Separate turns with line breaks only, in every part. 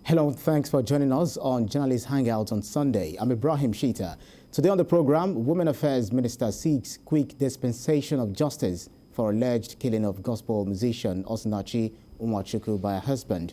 Hello, thanks for joining us on Journalist Hangout on Sunday. I'm Ibrahim Shita. Today on the program, Women Affairs Minister seeks quick dispensation of justice for alleged killing of gospel musician Osinachi Umwachukwu by her husband.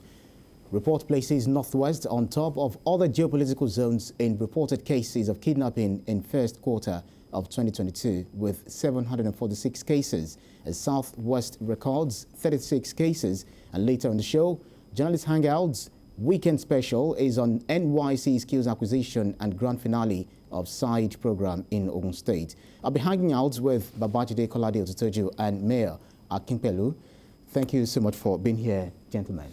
Report places Northwest on top of other geopolitical zones in reported cases of kidnapping in first quarter of 2022 with 746 cases, as Southwest records 36 cases. And later on the show, Journalist Hangouts Weekend Special is on NYSC skills acquisition and grand finale of side program in Imo State. I'll be hanging out with Babajide Kolade Ototoju and Mayor Akinpelu. Thank you so much for being here, gentlemen.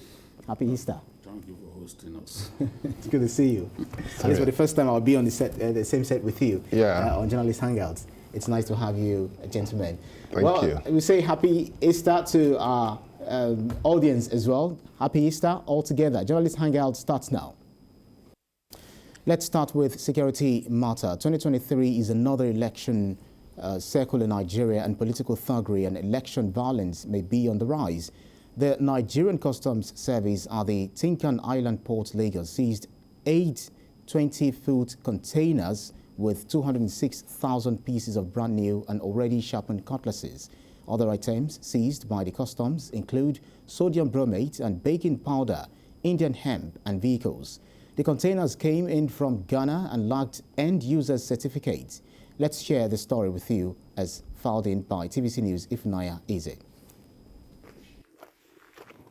Happy Easter.
Thank you for hosting us.
It's good to see you. And it's for the first time I'll be on the same set with you on Journalist Hangouts. It's nice to have you, gentlemen.
Thank you.
We say happy Easter to our audience as well. Happy Easter all together. Journalist Hangout starts now. Let's start with security matter. 2023 is another election cycle in Nigeria, and political thuggery and election violence may be on the rise. The Nigerian Customs Service at the Tincan Island Port, Lagos, seized 8 20-foot containers with 206,000 pieces of brand new and already sharpened cutlasses. Other items seized by the customs include sodium bromate and baking powder, Indian hemp and vehicles. The containers came in from Ghana and lacked end-user certificates. Let's share the story with you as filed in by TVC News Ifunaya Eze.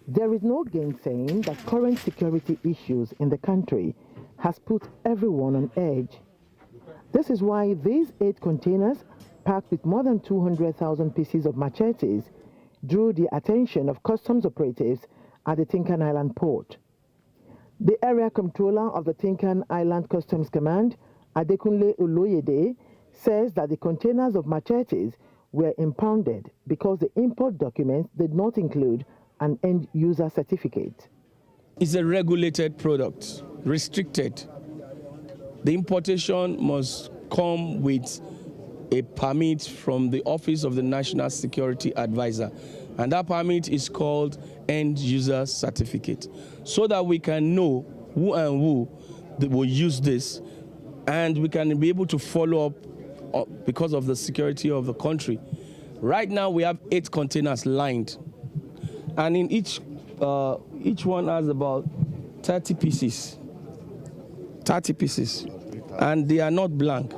There is no gainsaying that current security issues in the country has put everyone on edge. This is why these 8 containers, packed with more than 200,000 pieces of machetes, drew the attention of customs operatives at the Tincan Island Port. The area controller of the Tincan Island Customs Command, Adekunle Oloyede, says that the containers of machetes were impounded because the import documents did not include an end-user certificate.
It's a regulated product, restricted. The importation must come with a permit from the Office of the National Security Advisor, and that permit is called End User Certificate, so that we can know who and who will use this, and we can be able to follow up because of the security of the country. Right now we have 8 containers lined, and in each one has about 30 pieces, and they are not blank.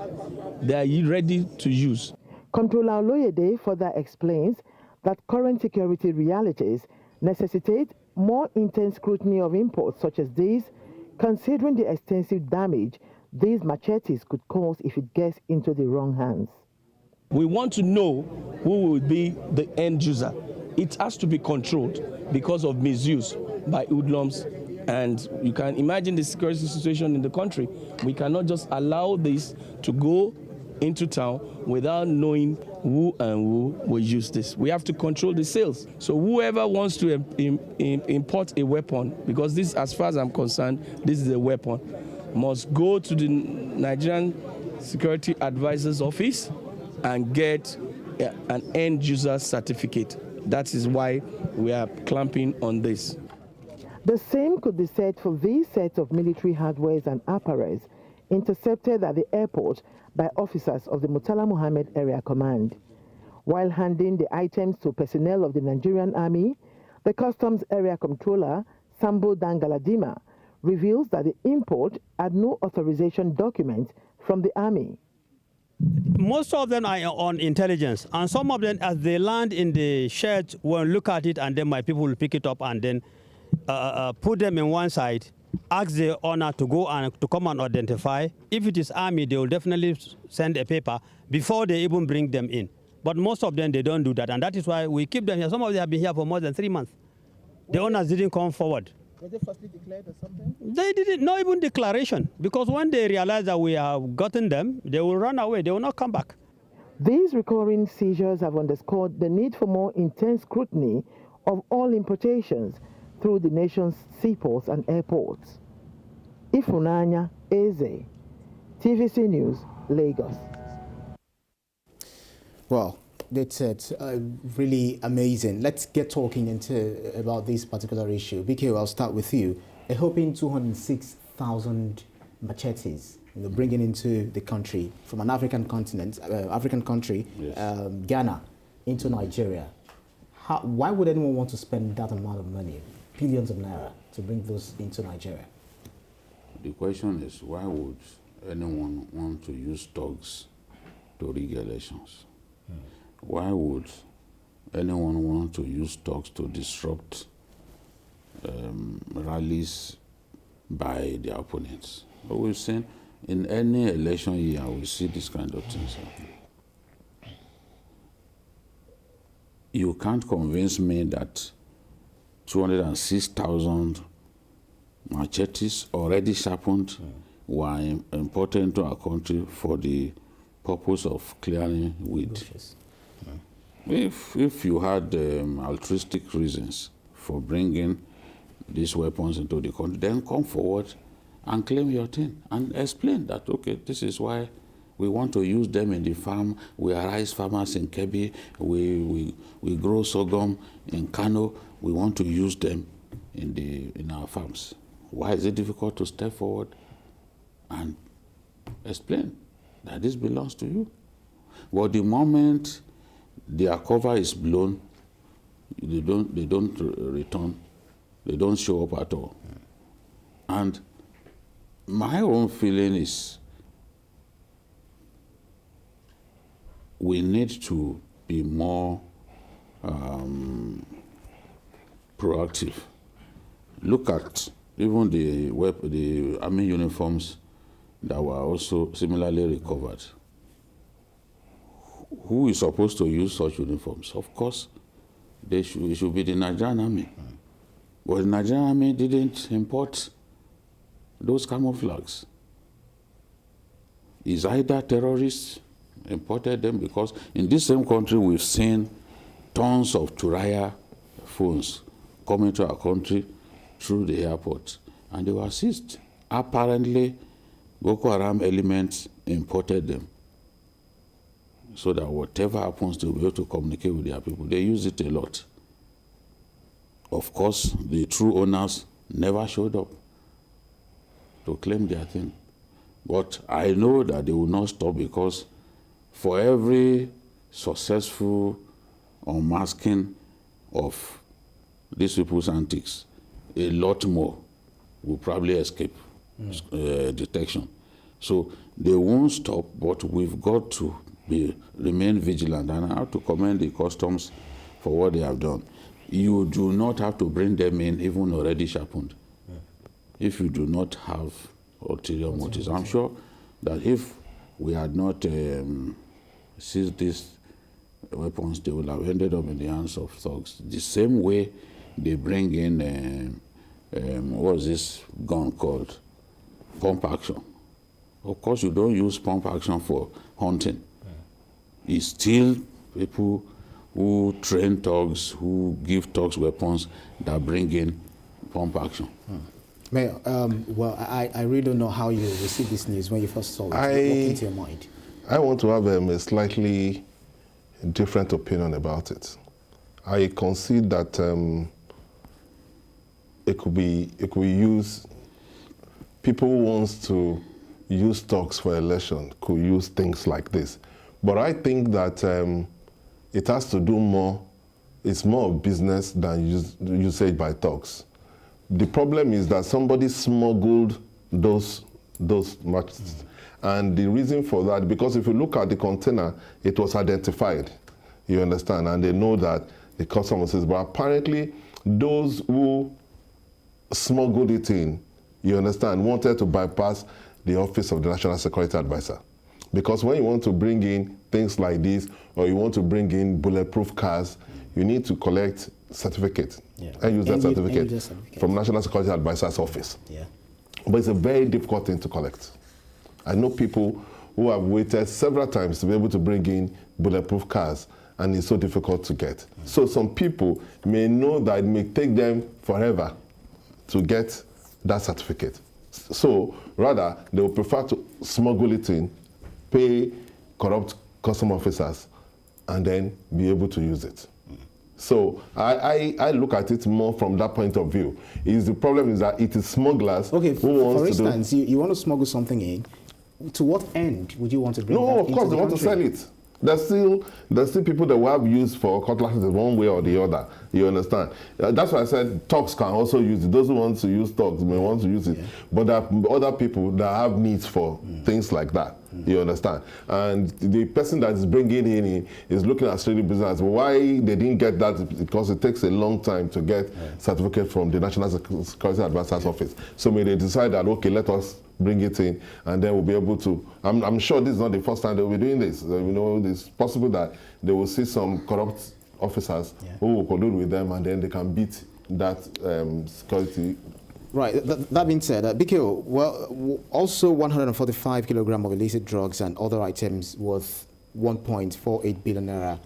They are ready to use.
Controller Oloyede further explains that current security realities necessitate more intense scrutiny of imports such as these, considering the extensive damage these machetes could cause if it gets into the wrong hands.
We want to know who will be the end user. It has to be controlled because of misuse by hoodlums, and you can imagine the security situation in the country. We cannot just allow this to go into town without knowing who and who will use this. We have to control the sales. So whoever wants to import a weapon, because this, as far as I'm concerned, this is a weapon, must go to the Nigerian Security Advisor's office and get an end user certificate. That is why we are clamping on this.
The same could be said for these sets of military hardwares and apparatus intercepted at the airport by officers of the Murtala Muhammad Area Command. While handing the items to personnel of the Nigerian Army, the Customs Area Controller, Sambo Dangaladima, reveals that the import had no authorization document from the Army.
Most of them are on intelligence, and some of them, as they land in the shed, will look at it, and then my people will pick it up and then put them in one side, ask the owner to go and to come and identify. If it is Army, they will definitely send a paper before they even bring them in. But most of them, they don't do that, and that is why we keep them here. Some of them have been here for more than 3 months. The owners didn't come forward.
Were they firstly declared or something?
They didn't, not even declaration, because when they realize that we have gotten them, they will run away. They will not come back.
These recurring seizures have underscored the need for more intense scrutiny of all importations through the nation's seaports and airports. Ifunanya Eze, TVC News, Lagos.
Well, that's really amazing. Let's get talking about this particular issue. BK, I'll start with you. a hoping 206,000 machetes, bringing into the country from an African continent, African country,
Yes.
Ghana, into Nigeria. Why would anyone want to spend that amount of money, billions of naira, to bring those into Nigeria?
The question is, why would anyone want to use thugs to rig elections? Why would anyone want to use thugs to disrupt rallies by their opponents? But we've seen in any election year, we see this kind of things happen. You can't convince me that 206,000 machetes already sharpened were imported into our country for the purpose of clearing weed. If you had altruistic reasons for bringing these weapons into the country, then come forward and claim your thing and explain that, okay, this is why we want to use them in the farm. We are rice farmers in Kebbi. We grow sorghum in Kano. We want to use them in our farms. Why is it difficult to step forward and explain that this belongs to you? But the moment their cover is blown, they don't return. They don't show up at all. And my own feeling is we need to be more proactive. Look at even the army uniforms that were also similarly recovered. Who is supposed to use such uniforms? Of course, it should be the Nigerian army. But the Nigerian army didn't import those camouflages. It's either terrorists imported them, because in this same country we've seen tons of Turaya phones coming to our country through the airport, and they were seized. Apparently, Boko Haram elements imported them so that whatever happens, they'll be able to communicate with their people. They use it a lot. Of course, the true owners never showed up to claim their thing. But I know that they will not stop, because for every successful unmasking of these people's antics, a lot more will probably escape detection. So they won't stop, but we've got to remain vigilant. And I have to commend the customs for what they have done. You do not have to bring them in even already sharpened, if you do not have ulterior motives. I'm sure that if we had not seized these weapons, they would have ended up in the hands of thugs. The same way they bring in, what's this gun called? Pump action. Of course, you don't use pump action for hunting. It's still people who train thugs, who give thugs weapons, that bring in pump action.
Mayor, well, I really don't know how you received this news when you first saw it. What came to your mind?
I want to have a slightly different opinion about it. I concede that it could be used. People who wants to use thugs for election could use things like this, but I think that it has to do more. It's more of business than usage by thugs. The problem is that somebody smuggled those matches. And the reason for that, because if you look at the container, it was identified, you understand, and they know that the customer says, but apparently those who smuggled it in, you understand, wanted to bypass the office of the National Security Advisor. Because when you want to bring in things like this, or you want to bring in bulletproof cars, you need to collect certificate, end-user certificate from National Security Advisor's office.
Yeah.
But it's a very difficult thing to collect. I know people who have waited several times to be able to bring in bulletproof cars, and it's so difficult to get. So some people may know that it may take them forever to get that certificate. So rather, they will prefer to smuggle it in, pay corrupt custom officers, and then be able to use it. So I look at it more from that point of view. The problem is that it is smugglers
Okay,
who wants
for instance, you want to smuggle something in. To what end would you want to bring that
No, of
into
course
the
they want to sell
country?
it. There's still people that will have use for cutlasses one way or the other. You understand? That's why I said thugs can also use it. Those who want to use thugs may want to use it. But there are other people that have needs for things like that. You understand? And the person that is bringing in is looking at steady business. Why they didn't get that? Because it takes a long time to get certificate from the National Security Advisor's Office. So may they decide that, okay, let us bring it in, and then we'll be able to. I'm sure this is not the first time they'll be doing this. It's possible that they will see some corrupt officers who will collude with them, and then they can beat that security.
Right. That being said, BKO, well, also 145 kilograms of illicit drugs and other items worth 1.48 billion naira,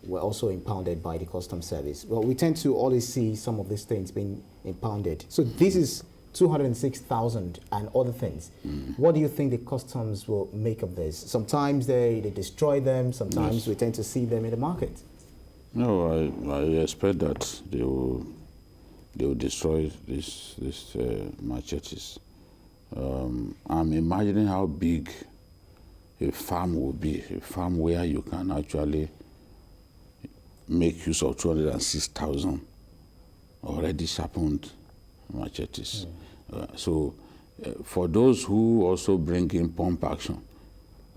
were also impounded by the Customs Service. Well, we tend to always see some of these things being impounded. So this is 206,000 and other things. What do you think the customs will make of this? Sometimes they destroy them, sometimes we tend to see them in the market.
No, I expect that they will destroy these machetes. I'm imagining how big a farm will be, a farm where you can actually make use of 206,000 already sharpened machetes. So for those who also bring in pump action,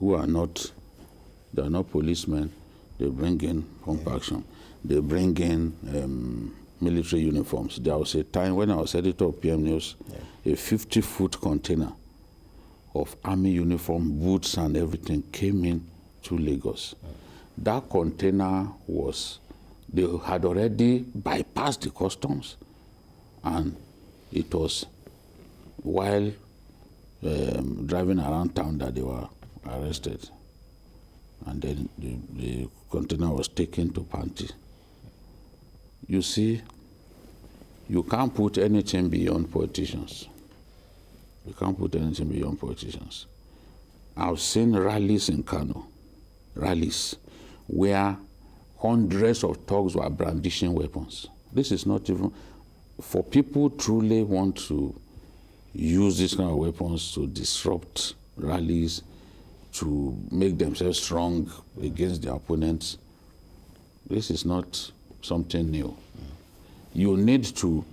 who are not, they are not policemen, they bring in pump action, they bring in military uniforms. There was a time when I was editor of PM News, a 50-foot container of army uniform, boots and everything came in to Lagos. That container they had already bypassed the customs, and it was while driving around town that they were arrested. And then the container was taken to Panti. You see, you can't put anything beyond politicians. You can't put anything beyond politicians. I've seen rallies in Kano, rallies where hundreds of thugs were brandishing weapons. This is not even, for people truly want to use this kind of weapons to disrupt rallies, to make themselves strong against their opponents. This is not something new. You need to,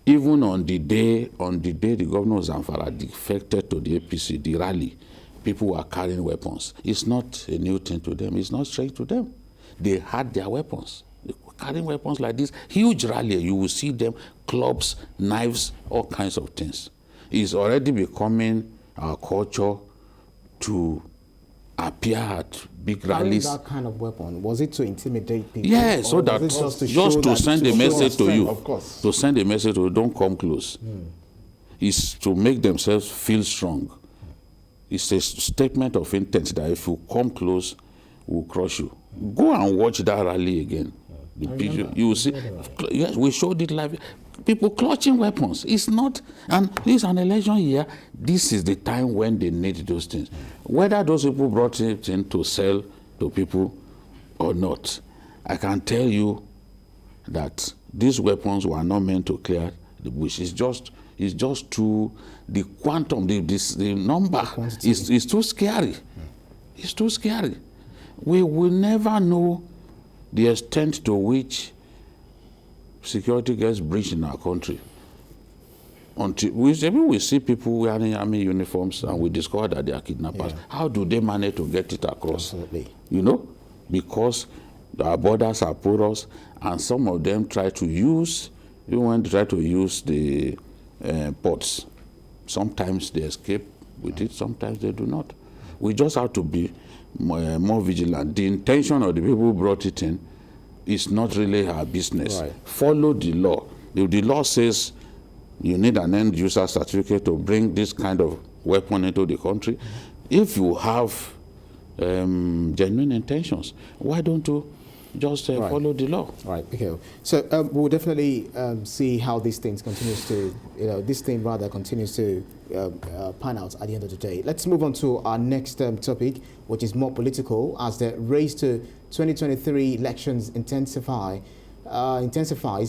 even on the day the governor of Zamfara defected to the APC, the rally, people were carrying weapons. It's not a new thing to them. It's not strange to them. They had their weapons. They were carrying weapons like this. Huge rally, you will see them, clubs, knives, all kinds of things. It's already becoming our culture to appear at big rallies.
That kind of weapon, was it to intimidate people?
Yeah, so that just to send a message to you,
of course.
to send a message to you, don't come close. Is to make themselves feel strong. It's a statement of intent that if you come close, we'll crush you. Go and watch that rally again. The picture, you will see. Yes, we showed it live. People clutching weapons. It's not, and this is an election year. This is the time when they need those things. Whether those people brought it in to sell to people or not, I can tell you that these weapons were not meant to clear the bush. It's just too, the quantum, the number is too scary. It's too scary. We will never know the extent to which security gets breached in our country until we see people wearing army uniforms and we discover that they are kidnappers. How do they manage to get it across?
Absolutely.
You know, because our borders are porous, and some of them try to use, even when they try to use the ports, sometimes they escape with it, sometimes they do not. We just have to be more vigilant. The intention of the people who brought it in is not really our business.
Right.
Follow the law. If the law says you need an end user certificate to bring this kind of weapon into the country, if you have genuine intentions, why don't you just follow the law.
Right. Okay. So we'll definitely see how these things continues to, this thing rather continues to pan out at the end of the day. Let's move on to our next topic, which is more political. As the race to 2023 elections intensifies,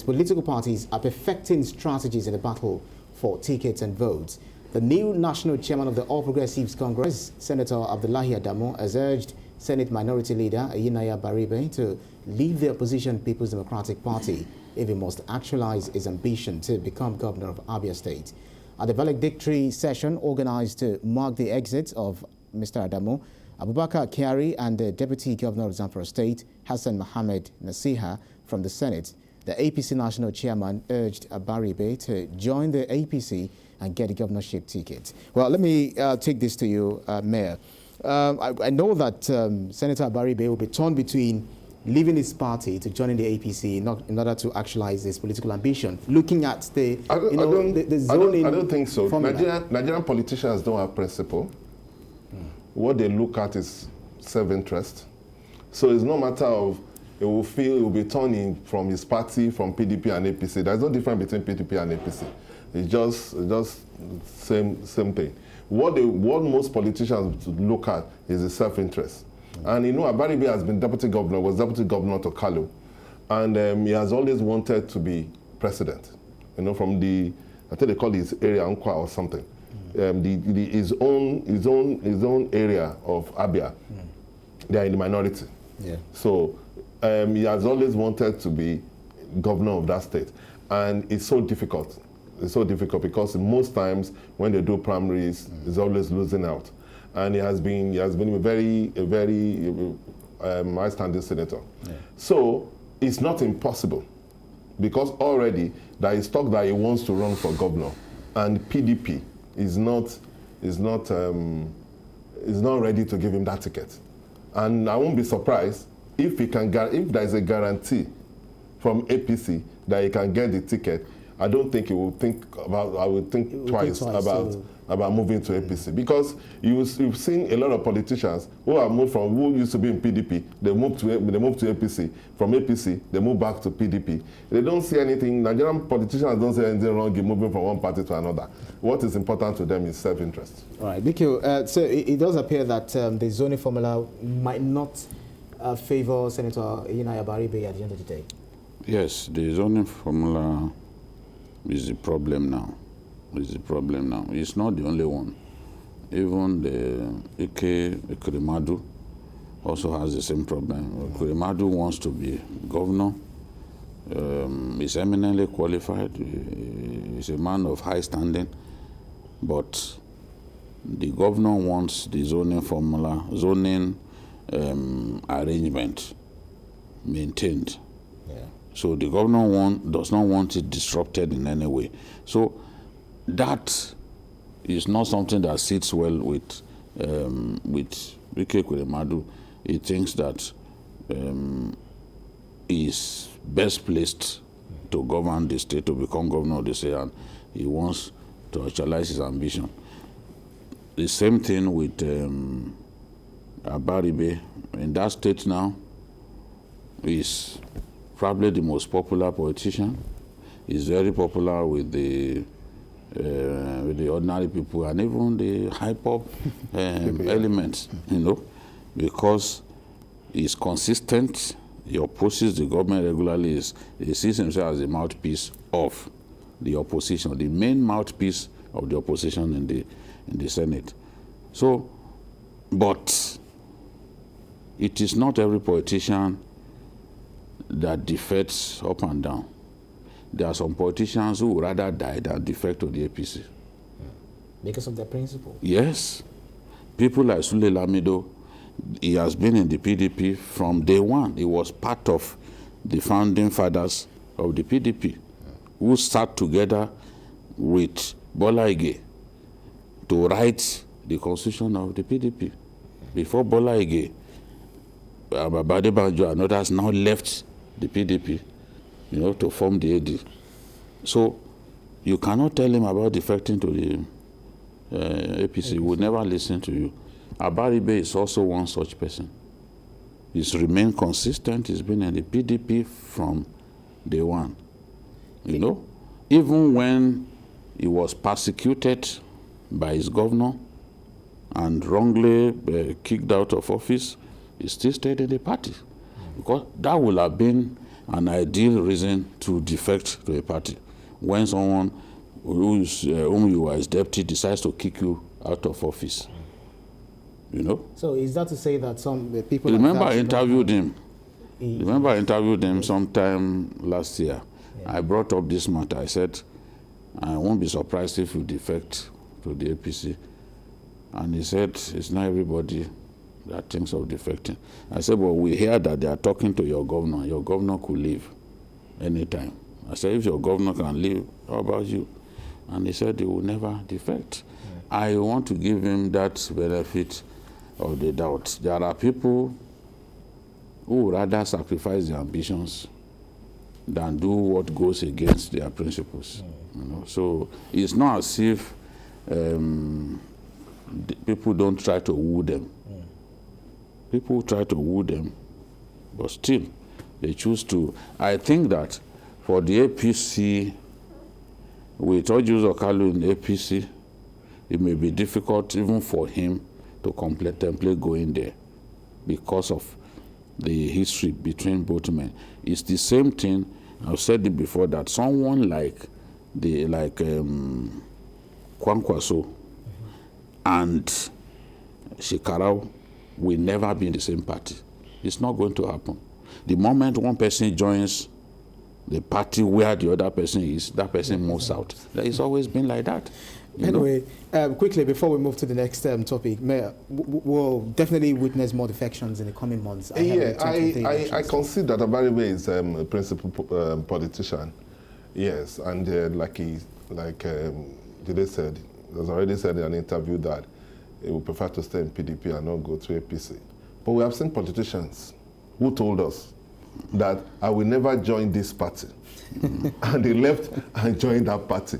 political parties are perfecting strategies in the battle for tickets and votes. The new national chairman of the All Progressives Congress, Senator Abdullahi Adamu, has urged Senate Minority Leader Ayinaya Baribe to leave the opposition People's Democratic Party if he must actualize his ambition to become governor of Abia State. At the valedictory session organized to mark the exit of Mr. Adamu, Abubakar Kyari and the Deputy Governor of Zamfara State, Hassan Mohammed Nasiha, from the Senate, the APC National Chairman urged Baribe to join the APC and get a governorship ticket. Well, let me take this to you, Mayor. I know that Senator Baribe will be torn between leaving his party to joining the APC in order to actualize his political ambition. Looking at the zoning,
I don't think so. Nigerian politicians don't have principle. What they look at is self-interest. So it's no matter of it will be turning from his party, from PDP and APC. There's no difference between PDP and APC. It's just same thing. What most politicians look at is the self-interest. And Abaribe has been was deputy governor to Kalu, and he has always wanted to be president. From the, I think they call it area Nkwa or something. His own area of Abia, they are in the minority.
Yeah.
So he has always wanted to be governor of that state, and it's so difficult. It's so difficult because most times when they do primaries, he's always losing out, and he has been a very high-standing senator. Yeah. So it's not impossible, because already there is talk that he wants to run for governor, and PDP is not ready to give him that ticket, and I won't be surprised if there is a guarantee from APC that he can get the ticket. I don't think he will think twice about moving to APC, because you've seen a lot of politicians who used to be in PDP, they moved to APC. From APC, they move back to PDP. They don't see anything. Nigerian politicians don't see anything wrong in moving from one party to another. What is important to them is self-interest.
All right, Bikio, so it does appear that the zoning formula might not favor Senator Ayinaya Baribe at the end of the day.
Yes, the zoning formula is the problem now. It's not the only one. Even the Okorie Madu also has the same problem. Okorie Madu wants to be governor. He's eminently qualified. He's a man of high standing. But the governor wants the zoning formula, arrangement maintained.
Yeah.
So the governor does not want it disrupted in any way. So that is not something that sits well with Okorie Madu. He thinks that he is best placed to govern the state, to become governor of the state, and he wants to actualize his ambition. The same thing with Baribe. In that state now, is probably the most popular politician. He's very popular with the ordinary people and even the hip-hop elements, because he's consistent. He opposes the government regularly. He sees himself as the mouthpiece of the opposition, the main mouthpiece of the opposition in the Senate. So, but it is not every politician that defects up and down. There are some politicians who would rather die than defect to the APC.
Because of their principle?
Yes. People like Sule Lamido, he has been in the PDP from day one. He was part of the founding fathers of the PDP, who sat together with Bola Ige to write the constitution of the PDP. Before Bola Ige, Babade Banjo and others now left the PDP, to form the AD. So you cannot tell him about defecting to the APC. He would never listen to you. Baribe is also one such person. He's remained consistent. He's been in the PDP from day one. You know, even when he was persecuted by his governor and wrongly kicked out of office, he still stayed in the party. Because that would have been an ideal reason to defect to a party. When someone whom you were his deputy decides to kick you out of office. You know?
So is that to say that some people...
Remember I interviewed him. Remember I interviewed him sometime last year. Yeah. I brought up this matter. I said, I won't be surprised if you defect to the APC. And he said, it's not everybody that thinks of defecting. I said, well, we hear that they are talking to your governor. Your governor could leave anytime. I said, if your governor can leave, how about you? And he said he will never defect. Yeah. I want to give him that benefit of the doubt. There are people who would rather sacrifice their ambitions than do what goes against their principles. Yeah. You know? So it's not as if people don't try to woo them. Yeah. People try to woo them, but still, they choose to. I think that for the APC, with Oju's Okalu in the APC, it may be difficult even for him to contemplate going there because of the history between both men. It's the same thing, I've said it before, that someone like Kwankwaso and Shekarau will never be in the same party. It's not going to happen. The moment one person joins the party where the other person is, that person moves out. It's always been like that.
Anyway, quickly, before we move to the next topic, Mayor, we'll definitely witness more defections in the coming months.
Yeah, I consider that Abaribe is a principal politician. Yes, and Jide said, has already said in an interview that he would prefer to stay in PDP and not go to APC. But we have seen politicians who told us that I will never join this party. And they left and joined that party.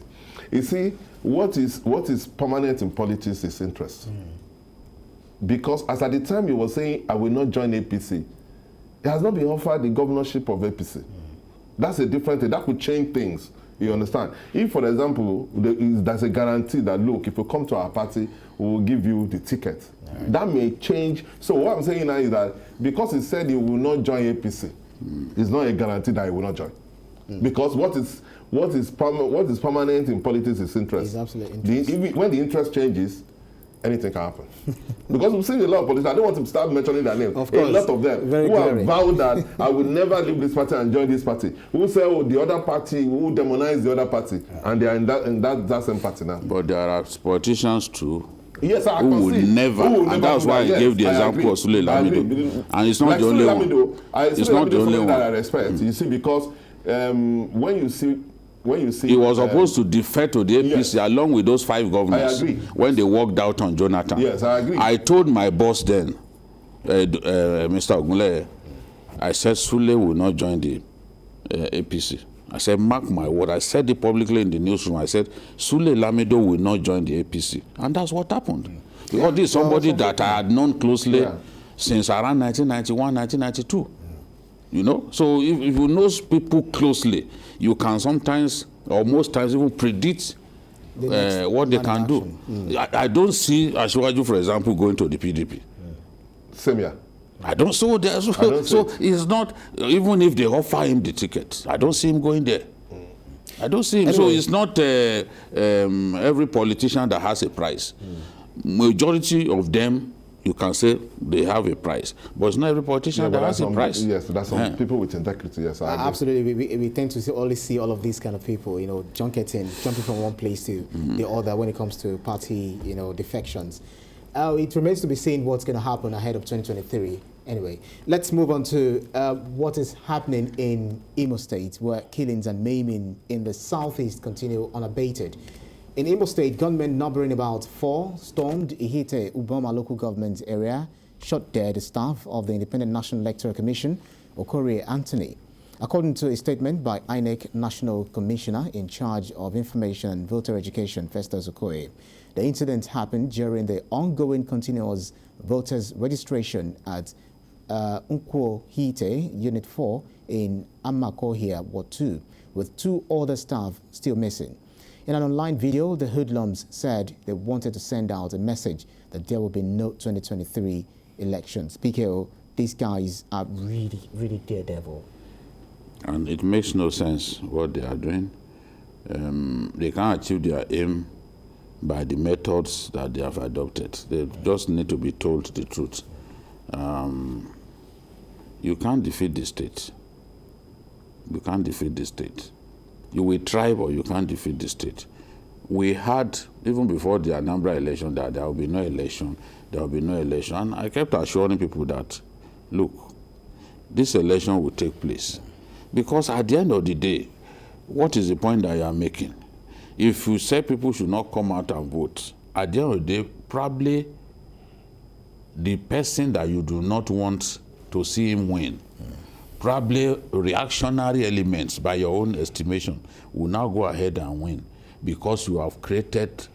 You see, what is permanent in politics is interest. Because as at the time you were saying, I will not join APC, he has not been offered the governorship of APC. That's a different thing. That could change things. You understand? If, for example, there's a guarantee that, look, if you come to our party, we will give you the ticket. Right. That may change. So what I'm saying now is that because he said he will not join APC, it's not a guarantee that he will not join. Because what is permanent in politics is interest.
It's absolute interest.
When the interest changes, anything can happen. Because we've seen a lot of politicians, I don't want to start mentioning their names. Of course. A lot of them who have vowed that I will never leave this party and join this party. Who say, oh, the other party, who demonize the other party. And they are in that same party now.
But there are politicians too.
Yes, I
who would never, and that's why I gave the example of Sule Lamido. And it's not like the only one. It's not the only one
that I respect. You see, because when you see,
he was supposed to defer to the APC along with those 5 governors when they walked out on Jonathan.
Yes, I agree.
I told my boss then, Mr. Ogunleye, I said Sule will not join the APC. I said, mark my word. I said it publicly in the newsroom. I said, Sule Lamido will not join the APC. And that's what happened. Because this is somebody that I had known closely since around 1991, 1992. You know? So if you know people closely, you can sometimes, or most times, even predict what they can do. I don't see Asiwaju, for example, going to the PDP.
Same here.
I don't. So it's not, even if they offer him the ticket, I don't see him going there. I don't see him. Anyway. So it's not every politician that has a price. Majority of them, you can say they have a price, but it's not every politician that has a price.
Yes, that's some people with integrity. Yes,
absolutely. We tend to only see all of these kind of people, you know, jumping from one place to the other when it comes to party, you know, defections. It remains to be seen what's going to happen ahead of 2023. Anyway, let's move on to what is happening in Imo State, where killings and maiming in the southeast continue unabated. In Imo State, gunmen numbering about 4 stormed Ihitte, Uboma local government area, shot dead the staff of the Independent National Electoral Commission, Okorie Anthony. According to a statement by INEC National Commissioner in charge of Information and Voter Education, Festus Okoye, the incident happened during the ongoing continuous voters registration at Ihitte, Unit 4 in Okorie, Ward 2, with 2 other staff still missing. In an online video, the hoodlums said they wanted to send out a message that there will be no 2023 elections. PKO, these guys are really, really daredevil.
And it makes no sense what they are doing. They can't achieve their aim by the methods that they have adopted. They just need to be told the truth. You can't defeat the state. You can't defeat the state. You will try, but you can't defeat the state. We had, even before the Anambra election, that there will be no election, there will be no election. And I kept assuring people that, look, this election will take place. Because at the end of the day, what is the point that you are making? If you say people should not come out and vote, at the end of the day, probably the person that you do not want to see him win, probably reactionary elements, by your own estimation, will now go ahead and win because you have created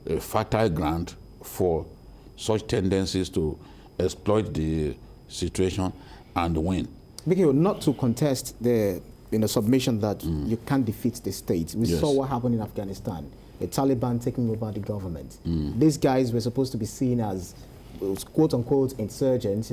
a fertile ground for such tendencies to exploit the situation and win.
Mikio, not to contest the submission that you can't defeat the state. We saw what happened in Afghanistan, the Taliban taking over the government. These guys were supposed to be seen as quote-unquote insurgents,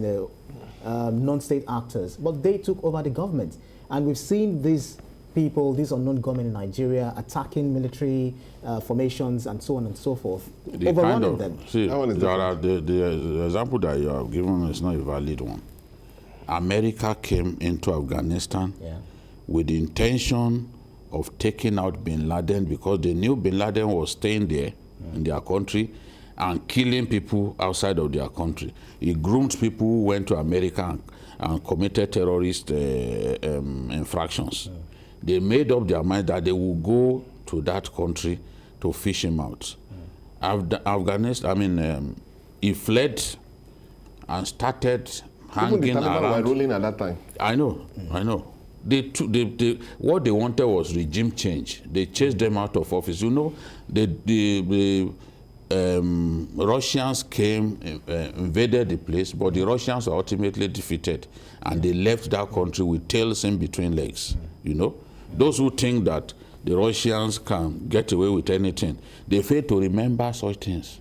non-state actors, but they took over the government. And we've seen these people, these unknown gunmen in Nigeria, attacking military formations and so on and so forth, overrunning them.
See, the example that you have given is not a valid one. America came into Afghanistan with the intention of taking out bin Laden because they knew bin Laden was staying there in their country and killing people outside of their country. He groomed people who went to America and committed terrorist infractions. They made up their mind that they will go to that country to fish him out. Afghanistan, he fled and started hanging
Even the Taliban
around.
were ruling at that time.
I know. What they wanted was regime change. They chased them out of office. The Russians came, invaded the place, but the Russians were ultimately defeated, and they left that country with tails in between legs. Those who think that the Russians can get away with anything, they fail to remember such things.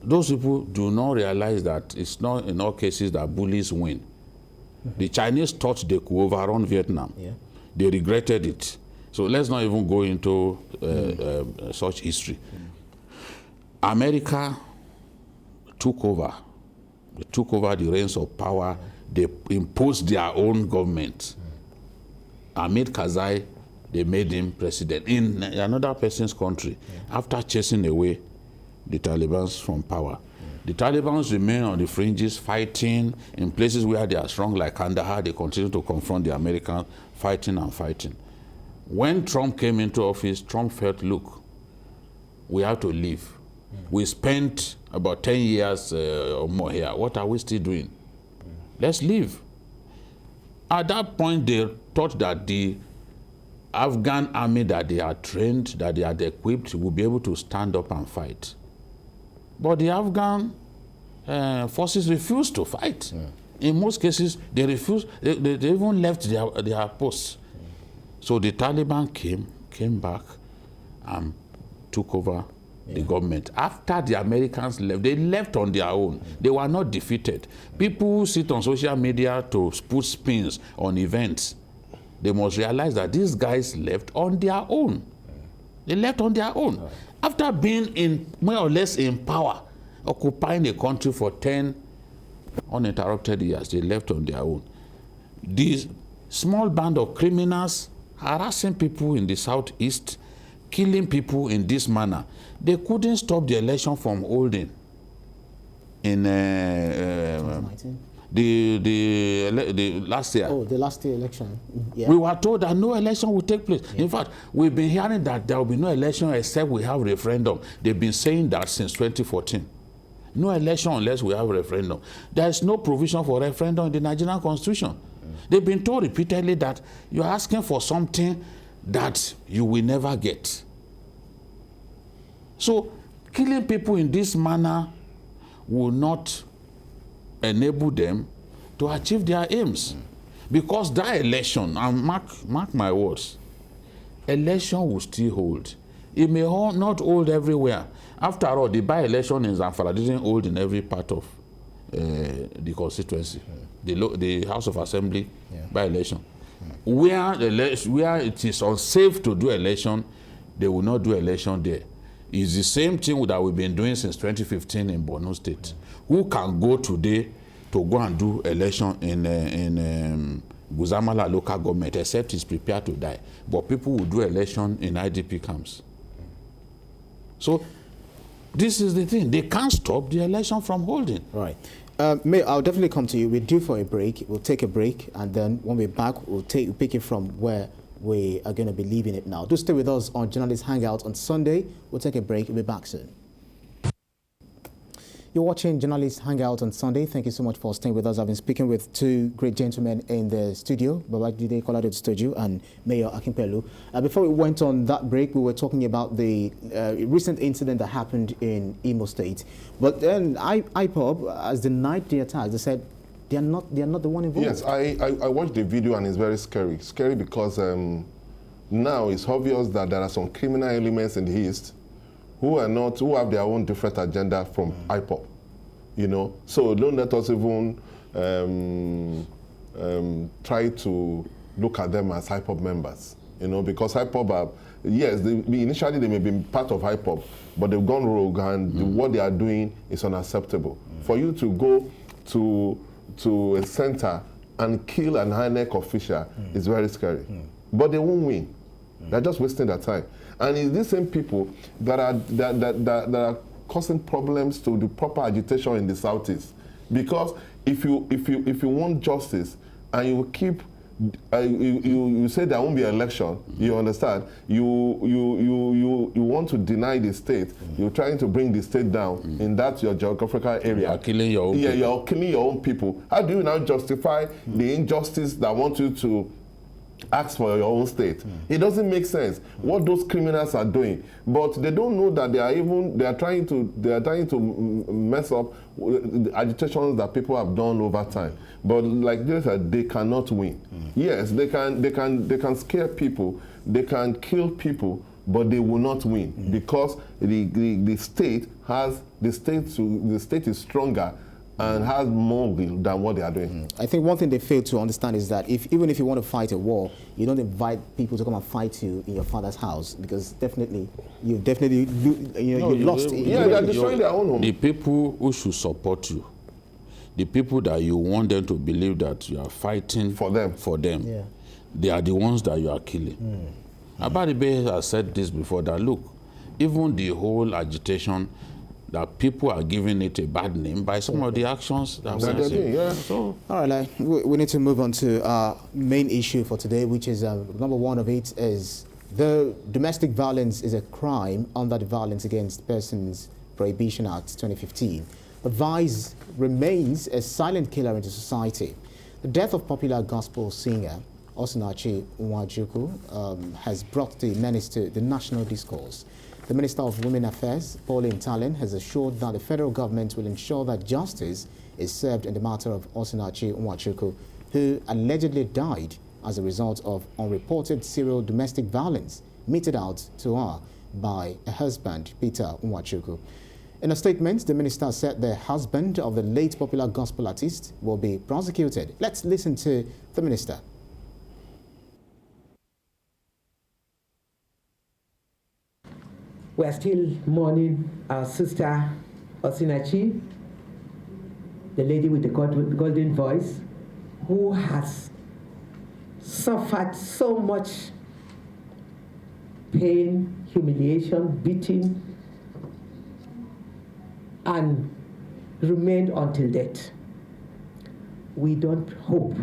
Those people do not realize that it's not in all cases that bullies win. The Chinese thought they could overrun Vietnam. They regretted it. So let's not even go into such history. America took over. They took over the reins of power. They imposed their own government. Hamid Karzai, they made him president in another person's country after chasing away the Taliban from power. The Taliban remain on the fringes, fighting in places where they are strong, like Kandahar. They continue to confront the Americans, fighting and fighting. When Trump came into office, Trump felt, look, we have to leave. We spent about 10 years or more here. What are we still doing? Let's leave. At that point, they thought that the Afghan army that they had trained, that they had equipped, would be able to stand up and fight. But the Afghan forces refused to fight. In most cases, they refused. They even left their posts. So the Taliban came back and took over the government. After the Americans left, they left on their own. They were not defeated. People who sit on social media to put spins on events, they must realize that these guys left on their own. They left on their own. After being more or less in power, occupying a country for 10 uninterrupted years, they left on their own. These small band of criminals harassing people in the southeast, killing people in this manner, they couldn't stop the election from holding in the last year.
Oh, the last year election. Yeah.
We were told that no election will take place. In fact, we've been hearing that there will be no election except we have referendum. They've been saying that since 2014. No election unless we have referendum. There is no provision for referendum in the Nigerian Constitution. They've been told repeatedly that you're asking for something that you will never get. So killing people in this manner will not enable them to achieve their aims. Because that election, and mark my words, election will still hold. It may not hold everywhere. After all, the by-election in Zamfara didn't hold in every part of the constituency, the House of Assembly by-election. Where it is unsafe to do election, they will not do election there. It's the same thing that we've been doing since 2015 in Borno State. Who can go today to go and do election in Guzamala local government, except he's prepared to die? But people will do election in IDP camps. So this is the thing. They can't stop the election from holding.
Right. May, I'll definitely come to you. We're due for a break. We'll take a break, and then when we're back, we'll pick it from where we are going to be leaving it now. Do stay with us on Journalist Hangout on Sunday. We'll take a break. We'll be back soon. You're watching Journalist Hangout on Sunday. Thank you so much for staying with us. I've been speaking with two great gentlemen in the studio, Babajide Kolade Studio and Mayor Akinpelu. Before we went on that break, we were talking about the recent incident that happened in Imo State. But then IPOB, as denied the attack, they said they are not the one involved.
Yes, I watched the video and it's very scary. Scary because now it's obvious that there are some criminal elements in the East who have their own different agenda from IPOB, you know. So don't let us even try to look at them as IPOB members, you know, because IPOB are, yes, initially they may be part of IPOB, but they've gone rogue, and what they are doing is unacceptable. For you to go to a center and kill an INEC official is very scary. But they won't win. They're just wasting their time. And it's these same people that are causing problems to the proper agitation in the Southeast. Because if you want justice and you keep you say there won't be an election, you understand? You want to deny the state. You're trying to bring the state down in that your geographical area.
You are killing your own people.
You're killing your own people. How do you now justify the injustice that want you to ask for your own state? It doesn't make sense what those criminals are doing, but they don't know that they are trying to mess up the agitations that people have done over time. But like they said, they cannot win. Yes, they can scare people, they can kill people, but they will not win because the state is stronger and has more will than what they are doing.
I think one thing they fail to understand is that even if you want to fight a war, you don't invite people to come and fight you in your father's house, because you lost.
Yeah, they are destroying their own home.
The people who should support you, the people that you want them to believe that you are fighting for them,
yeah,
they are the ones that you are killing. Abaribe has said this before, that look, even the whole agitation, that people are giving it a bad name by some of the actions that we're seeing.
Yeah.
So,
all right, we need to move on to our main issue for today, which is number one of it is the domestic violence is a crime under the Violence Against Persons Prohibition Act 2015. But vice remains a silent killer in the society. The death of popular gospel singer Osinachi Nwachukwu has brought the menace to the national discourse. The Minister of Women Affairs, Pauline Tallen, has assured that the federal government will ensure that justice is served in the matter of Osinachi Nwachukwu, who allegedly died as a result of unreported serial domestic violence meted out to her by a husband, Peter Nwachukwu. In a statement, the minister said the husband of the late popular gospel artist will be prosecuted. Let's listen to the minister.
We are still mourning our sister Osinachi, the lady with the golden voice, who has suffered so much pain, humiliation, beating, and remained until death. We don't hope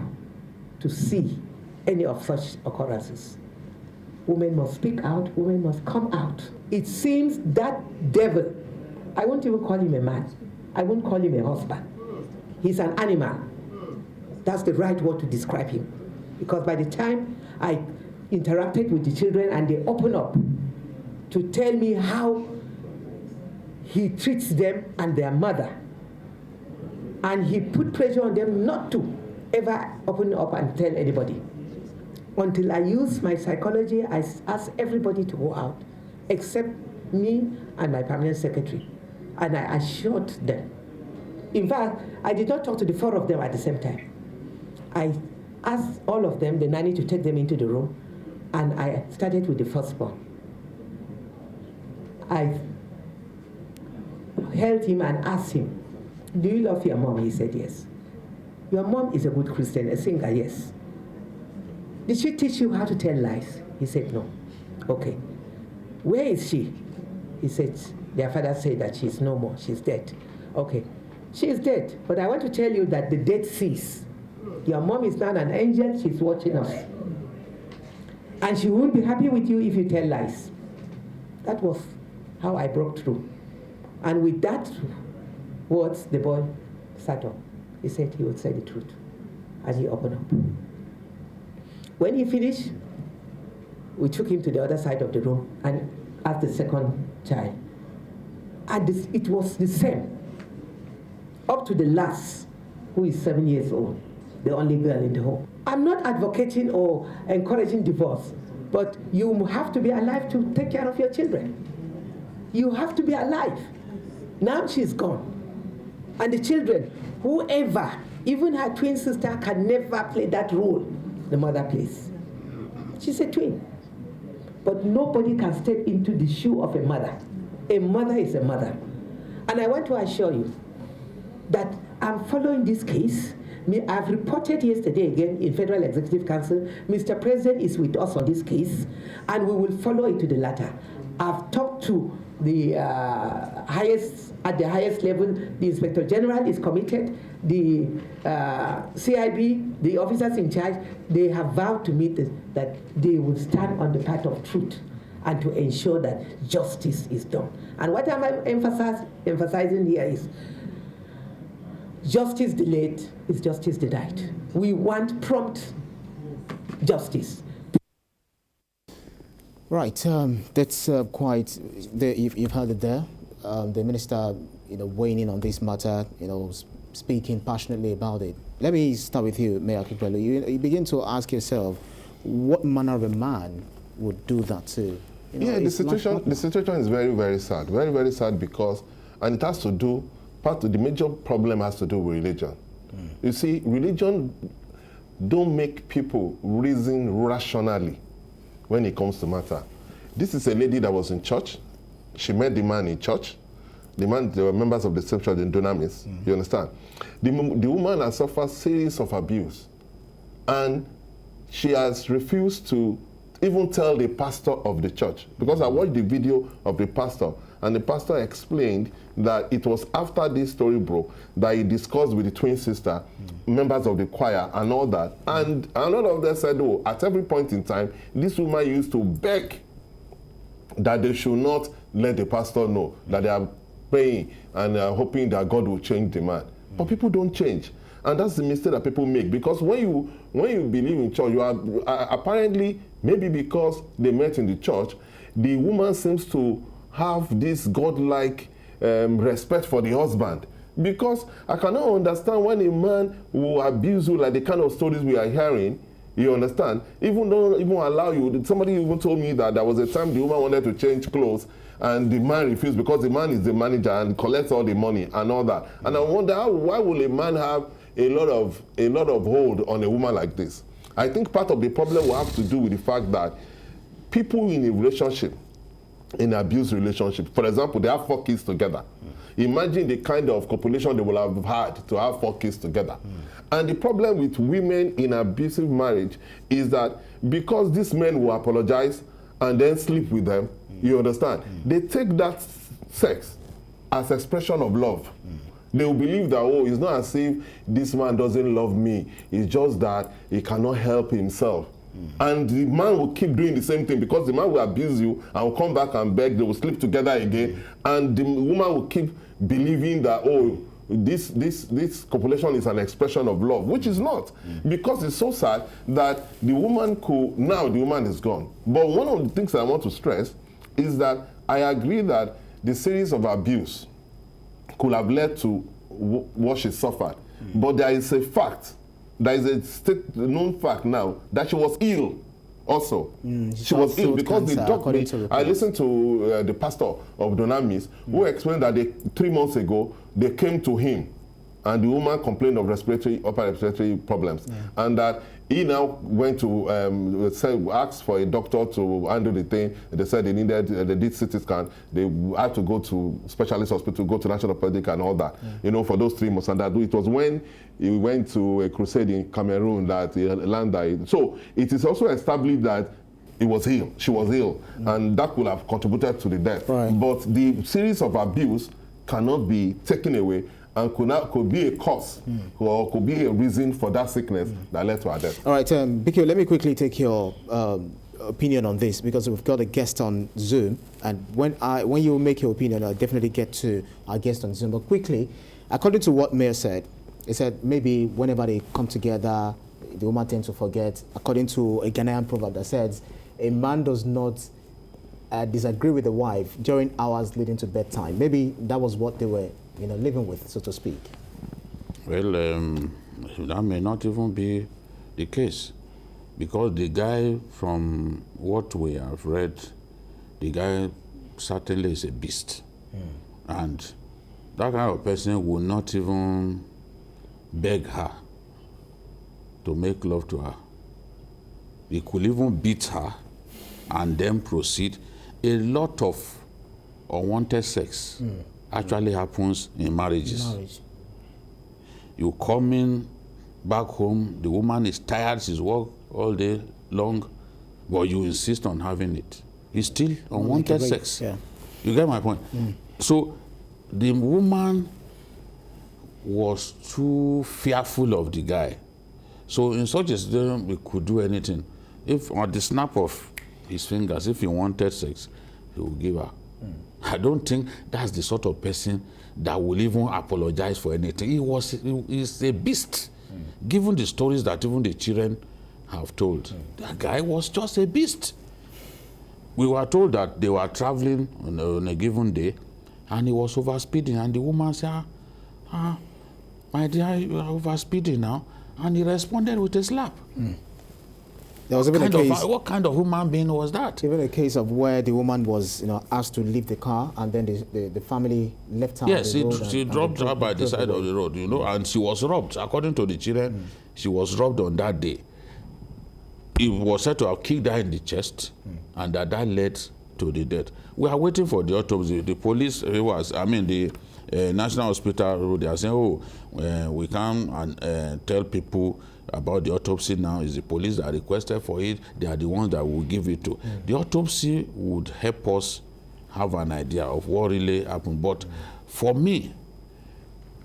to see any of such occurrences. Women must speak out, women must come out. It seems that devil, I won't even call him a man, I won't call him a husband. He's an animal. That's the right word to describe him. Because by the time I interacted with the children and they open up to tell me how he treats them and their mother, And he put pressure on them not to ever open up and tell anybody. Until I used my psychology, I asked everybody to go out, except me and my permanent secretary. And I assured them. In fact, I did not talk to the 4 of them at the same time. I asked all of them, the nanny, to take them into the room, and I started with the firstborn. I held him and asked him, "Do you love your mom?" He said, "Yes." "Your mom is a good Christian, a singer." "Yes." "Did she teach you how to tell lies?" He said, "No." "Okay. Where is she?" He said, "Their father said that she's no more, she's dead." "Okay. She is dead, but I want to tell you that the dead cease. Your mom is not an angel, she's watching us. And she won't be happy with you if you tell lies." That was how I broke through. And with that words, the boy sat up. He said he would say the truth. And he opened up. When he finished, we took him to the other side of the room and asked the second child. And it was the same. Up to the last, who is 7 years old, the only girl in the home. I'm not advocating or encouraging divorce, but you have to be alive to take care of your children. You have to be alive. Now she's gone. And the children, whoever, even her twin sister, can never play that role the mother plays. She's a twin. But nobody can step into the shoe of a mother. A mother is a mother. And I want to assure you that I'm following this case. I've reported yesterday again in Federal Executive Council. Mr. President is with us on this case, and we will follow it to the latter. I've talked to the at the highest level. The Inspector General is committed. The CIB, the officers in charge, they have vowed to meet that they will stand on the path of truth and to ensure that justice is done. And what I'm emphasizing here is justice delayed is justice denied. We want prompt justice.
Right, that's quite. You've heard it there. The minister, weighing in on this matter, speaking passionately about it. Let me start with you, Mayor Kipelu. You begin to ask yourself, what manner of a man would do that to?
The situation is very, very sad. Very, very sad because, and it has to do. Part of the major problem has to do with religion. You see, religion don't make people reason rationally when it comes to matter. This is a lady that was in church. She met the man in church. They were members of the same church in Dunamis. You understand? The woman has suffered a series of abuse. And she has refused to even tell the pastor of the church. Because I watched the video of the pastor, and the pastor explained that it was after this story broke that he discussed with the twin sister, members of the choir, and all that. And all of them said, oh, at every point in time, this woman used to beg that they should not let the pastor know that they are praying and hoping that God will change the man. But people don't change. And that's the mistake that people make. Because when you believe in church, you are apparently, maybe because they met in the church, the woman seems to have this godlike respect for the husband. Because I cannot understand when a man will abuse you like the kind of stories we are hearing, you understand? Even don't even allow you. Somebody even told me that there was a time the woman wanted to change clothes and the man refused because the man is the manager and collects all the money and all that. And I wonder why will a man have a lot of hold on a woman like this? I think part of the problem will have to do with the fact that people in a relationship, in an abuse relationship, for example, they have 4 kids together. Imagine the kind of copulation they will have had to have 4 kids together. And the problem with women in abusive marriage is that because these men will apologize and then sleep with them, you understand, they take that sex as expression of love. They will believe that, oh, it's not as if this man doesn't love me. It's just that he cannot help himself. And the man will keep doing the same thing because the man will abuse you and will come back and beg. They will sleep together again. And the woman will keep believing that, oh, this copulation is an expression of love, which is not. Because it's so sad that the woman is gone. But one of the things I want to stress is that I agree that the series of abuse could have led to what she suffered. But there is a fact, there is a known fact now that she was ill also. She was ill because the doctor, I listened to the pastor of Dunamis who explained that 3 months ago they came to him and the woman complained of upper respiratory problems, and that he now went to ask for a doctor to handle the thing. They said they did CT scan. They had to go to specialist hospital, go to National Pedic and all that, you know, for those 3 months. And that it was when he went to a crusade in Cameroon that he landed. So it is also established that he was ill, she was ill, and that could have contributed to the death. Right. But the series of abuse cannot be taken away and could be a cause or could be a reason for that sickness that led to her death. All right,
Bikio, let me quickly take your opinion on this, because we've got a guest on Zoom, and when you make your opinion, I'll definitely get to our guest on Zoom. But quickly, according to what Mayor said, he said maybe whenever they come together, the woman tends to forget. According to a Ghanaian proverb that says, a man does not disagree with the wife during hours leading to bedtime. Maybe that was what they were, you know, living with, so to speak.
Well, that may not even be the case, because the guy, from what we have read, the guy certainly is a beast. And that kind of person will not even beg her to make love to her. He could even beat her and then proceed. A lot of unwanted sex actually happens in marriages. You come in back home, the woman is tired, she's worked all day long, but you insist on having it. It's still unwanted sex. Yeah. You get my point? So the woman was too fearful of the guy. So in such a situation, we could do anything. If on the snap of his fingers, if he wanted sex, he would give her. I don't think that's the sort of person that will even apologize for anything. He's a beast. Given the stories that even the children have told, that guy was just a beast. We were told that they were traveling on a given day, and he was overspeeding, and the woman said, my dear, you are overspeeding now. And he responded with a slap.
There was even a case.
What kind of human being was that?
Even a case of where the woman was, you know, asked to leave the car, and then the family left her.
Yes, she dropped her by the side of the road, you know, and she was robbed. According to the children, she was robbed on that day. It was said to have kicked her in the chest, and that led to the death. We are waiting for the autopsy. The police, the National Hospital, they are saying, we can't tell people about the autopsy now. It's the police that requested for it. They are the ones that will give it to. The autopsy would help us have an idea of what really happened. But for me,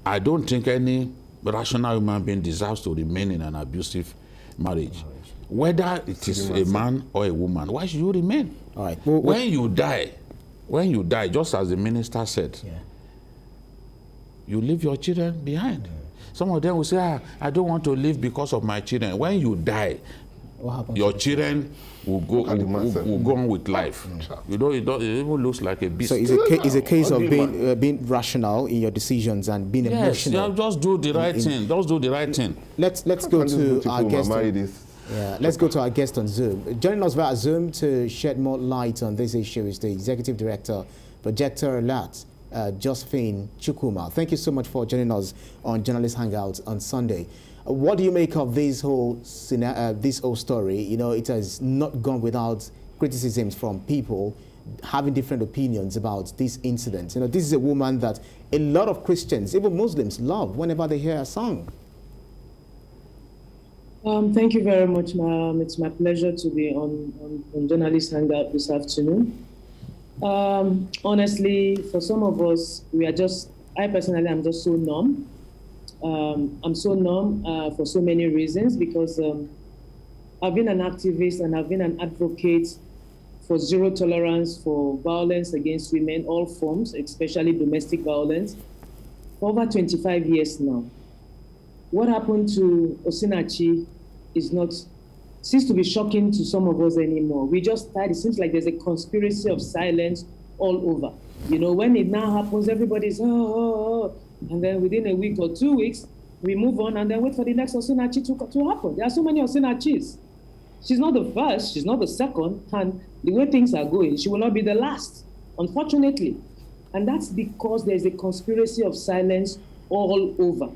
I don't think any rational human being deserves to remain in an abusive marriage. Whether it is a man or a woman, why should you remain?
All right.
When you die, just as the minister said, you leave your children behind. Some of them will say, I don't want to live because of my children. When you die, your children will go on with life. You know, it even looks like a beast.
So it's a case of being rational in your decisions and being emotional.
Yes, just do the right thing. Just do the right thing.
Let's go to our guest. Let's go to our guest on Zoom. Joining us via Zoom to shed more light on this issue is the Executive Director, Projector Alert, Josephine Chukwuma. Thank you so much for joining us on Journalist Hangouts on Sunday. What do you make of this whole story? You know, it has not gone without criticisms from people having different opinions about this incident. You know, this is a woman that a lot of Christians, even Muslims, love whenever they hear a song.
Thank you very much, ma'am. It's my pleasure to be on Journalist Hangout this afternoon. Honestly, for some of us, I personally am just so numb. I'm so numb for so many reasons, because I've been an activist and I've been an advocate for zero tolerance for violence against women, all forms, especially domestic violence, for over 25 years now. What happened to Osinachi seems to be shocking to some of us anymore. We just tired. It seems like there's a conspiracy of silence all over. You know, when it now happens, everybody's, And then within a week or 2 weeks, we move on and then wait for the next Osinachi to happen. There are so many Osinachis. She's not the first, she's not the second, and the way things are going, she will not be the last, unfortunately. And that's because there's a conspiracy of silence all over,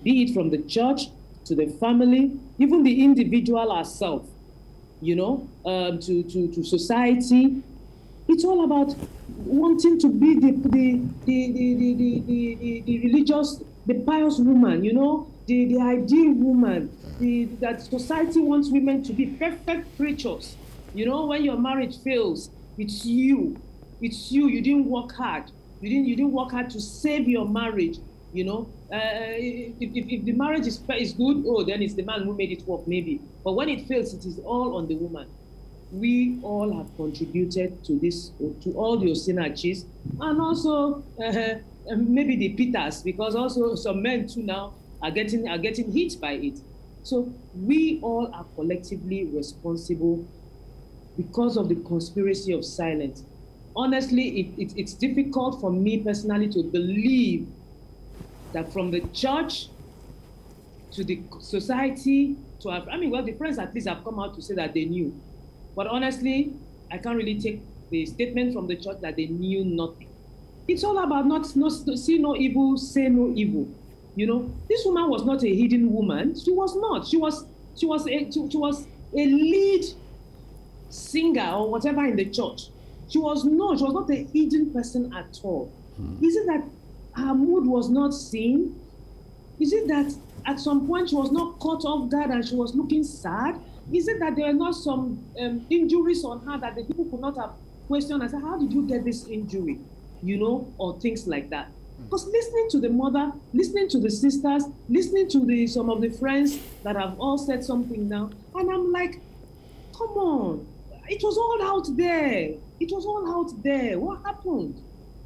be it from the church to the family, even the individual herself, to society. It's all about wanting to be the religious, the pious woman, the ideal woman, that society wants women to be perfect creatures. When your marriage fails, it's you. You didn't work hard. You didn't work hard to save your marriage. If the marriage is good, then it's the man who made it work, maybe. But when it fails, it is all on the woman. We all have contributed to this, to all the Osinachis, and also maybe the Peters, because also some men too now are getting hit by it. So we all are collectively responsible because of the conspiracy of silence. Honestly, it's difficult for me personally to believe that from the church to the society to our, the friends at least have come out to say that they knew. But honestly, I can't really take the statement from the church that they knew nothing. It's all about not see no evil, say no evil. This woman was not a hidden woman. She was not. She was a lead singer or whatever in the church. She was not a hidden person at all. Is it that her mood was not seen? Is it that at some point she was not caught off guard and she was looking sad? Is it that there were not some injuries on her that the people could not have questioned and said, how did you get this injury? Or things like that. Because listening to the mother, listening to the sisters, listening to some of the friends that have all said something now, and I'm like, come on, it was all out there. It was all out there. What happened?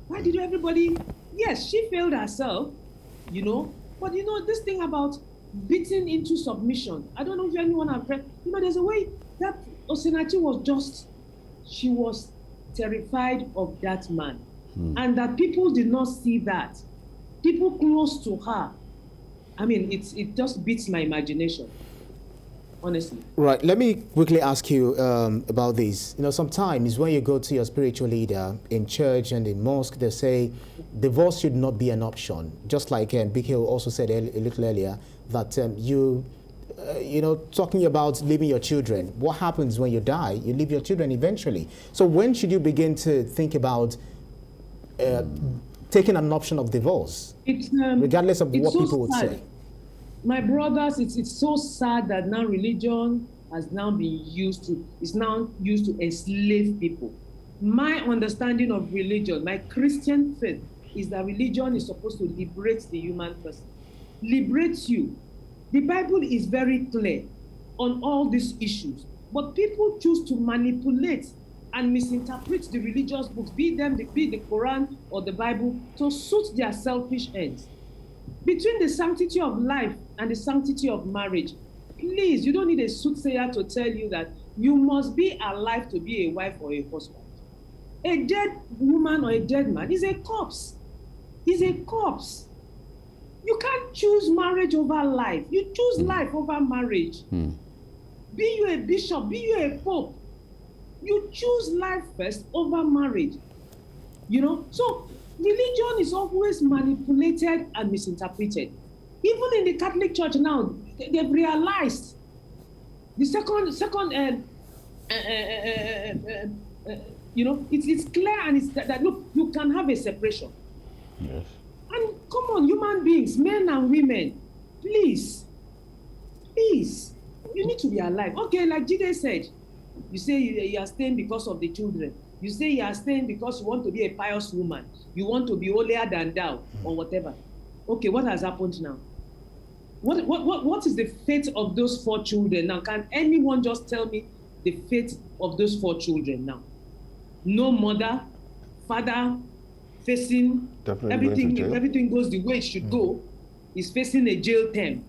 Why did everybody? Yes, she failed herself, but this thing about beaten into submission. I don't know if anyone have read, there's a way that Osinachi she was terrified of that man. And that people did not see that. People close to her. It just beats my imagination, honestly.
Right, let me quickly ask you about this. Sometimes when you go to your spiritual leader in church and in mosque, they say divorce should not be an option. Just like Bikil also said a little earlier, that talking about leaving your children. What happens when you die? You leave your children eventually. So when should you begin to think about taking an option of divorce, regardless of what people would say?
My brothers, it's so sad that now religion has now been used to enslave people. My understanding of religion, my Christian faith, is that religion is supposed to liberate the human person, liberate you. The Bible is very clear on all these issues, but people choose to manipulate and misinterpret the religious books, be the Quran or the Bible, to suit their selfish ends. Between the sanctity of life and the sanctity of marriage, please, you don't need a soothsayer to tell you that you must be alive to be a wife or a husband. A dead woman or a dead man is a corpse. He's a corpse. You can't choose marriage over life. You choose life over marriage. Be you a bishop, be you a pope, you choose life first over marriage. So religion is always manipulated and misinterpreted. Even in the Catholic Church now, they've realized the it's clear, and it's that look, you can have a separation.
Yes.
And come on, human beings, men and women, please, you need to be alive. Okay, like Jide said, you say you are staying because of the children. You say you are staying because you want to be a pious woman. You want to be holier than thou, or whatever. Okay, what has happened now? What is the fate of those 4 children now? Can anyone just tell me the fate of those 4 children now? No mother, father, facing everything. If everything goes the way it should go, is facing a jail term.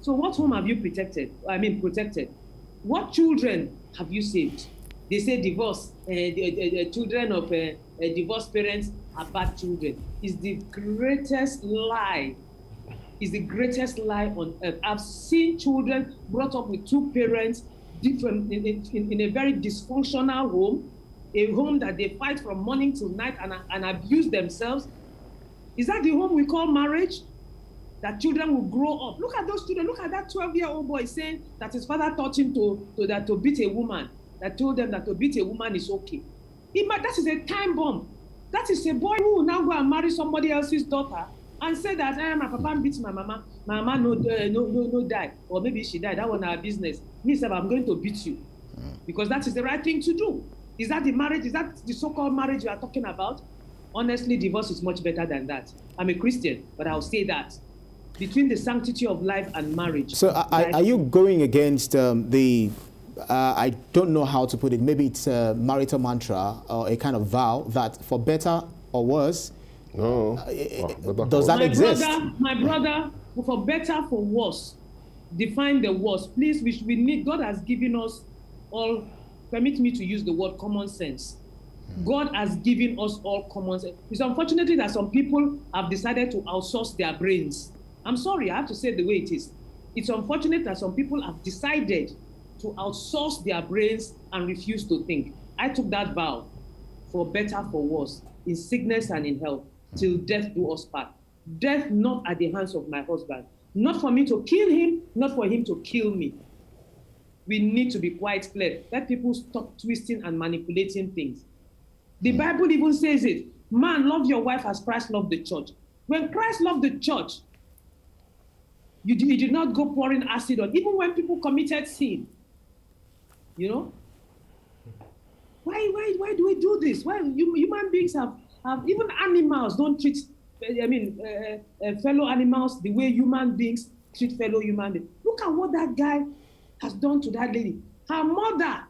So what home have you protected? What children have you saved? They say divorce, the children of divorced parents are bad children. It's the greatest lie. It's the greatest lie on earth. I've seen children brought up with two parents, different in a very dysfunctional home, a home that they fight from morning till night and abuse themselves. Is that the home we call marriage? That children will grow up. Look at those children. Look at that 12-year-old boy saying that his father taught him to beat a woman. That told them that to beat a woman is okay. That is a time bomb. That is a boy who will now go and marry somebody else's daughter and say that my papa beats my mama. My mama no die, or maybe she died. That was our business. Me said I'm going to beat you because that is the right thing to do. Is that the marriage? Is that the so-called marriage you are talking about? Honestly, divorce is much better than that. I'm a Christian, but I'll say that. Between the sanctity of life and marriage.
So are you going against I don't know how to put it, maybe it's a marital mantra or a kind of vow that for better or worse, does that exist?
My brother, for better, for worse, define the worse. Please, we need, God has given us all, permit me to use the word common sense. God has given us all common sense. It's unfortunately that some people have decided to outsource their brains. I'm sorry, I have to say it the way it is. It's unfortunate that some people have decided to outsource their brains and refuse to think. I took that vow, for better, for worse, in sickness and in health, till death do us part. Death not at the hands of my husband, not for me to kill him, not for him to kill me. We need to be quite clear. Let people stop twisting and manipulating things. The Bible even says it. Man, love your wife as Christ loved the church. When Christ loved the church, you did not go pouring acid on, even when people committed sin. You know? Why do we do this? Why human beings have even animals don't treat, fellow animals the way human beings treat fellow human beings. Look at what that guy has done to that lady. Her mother,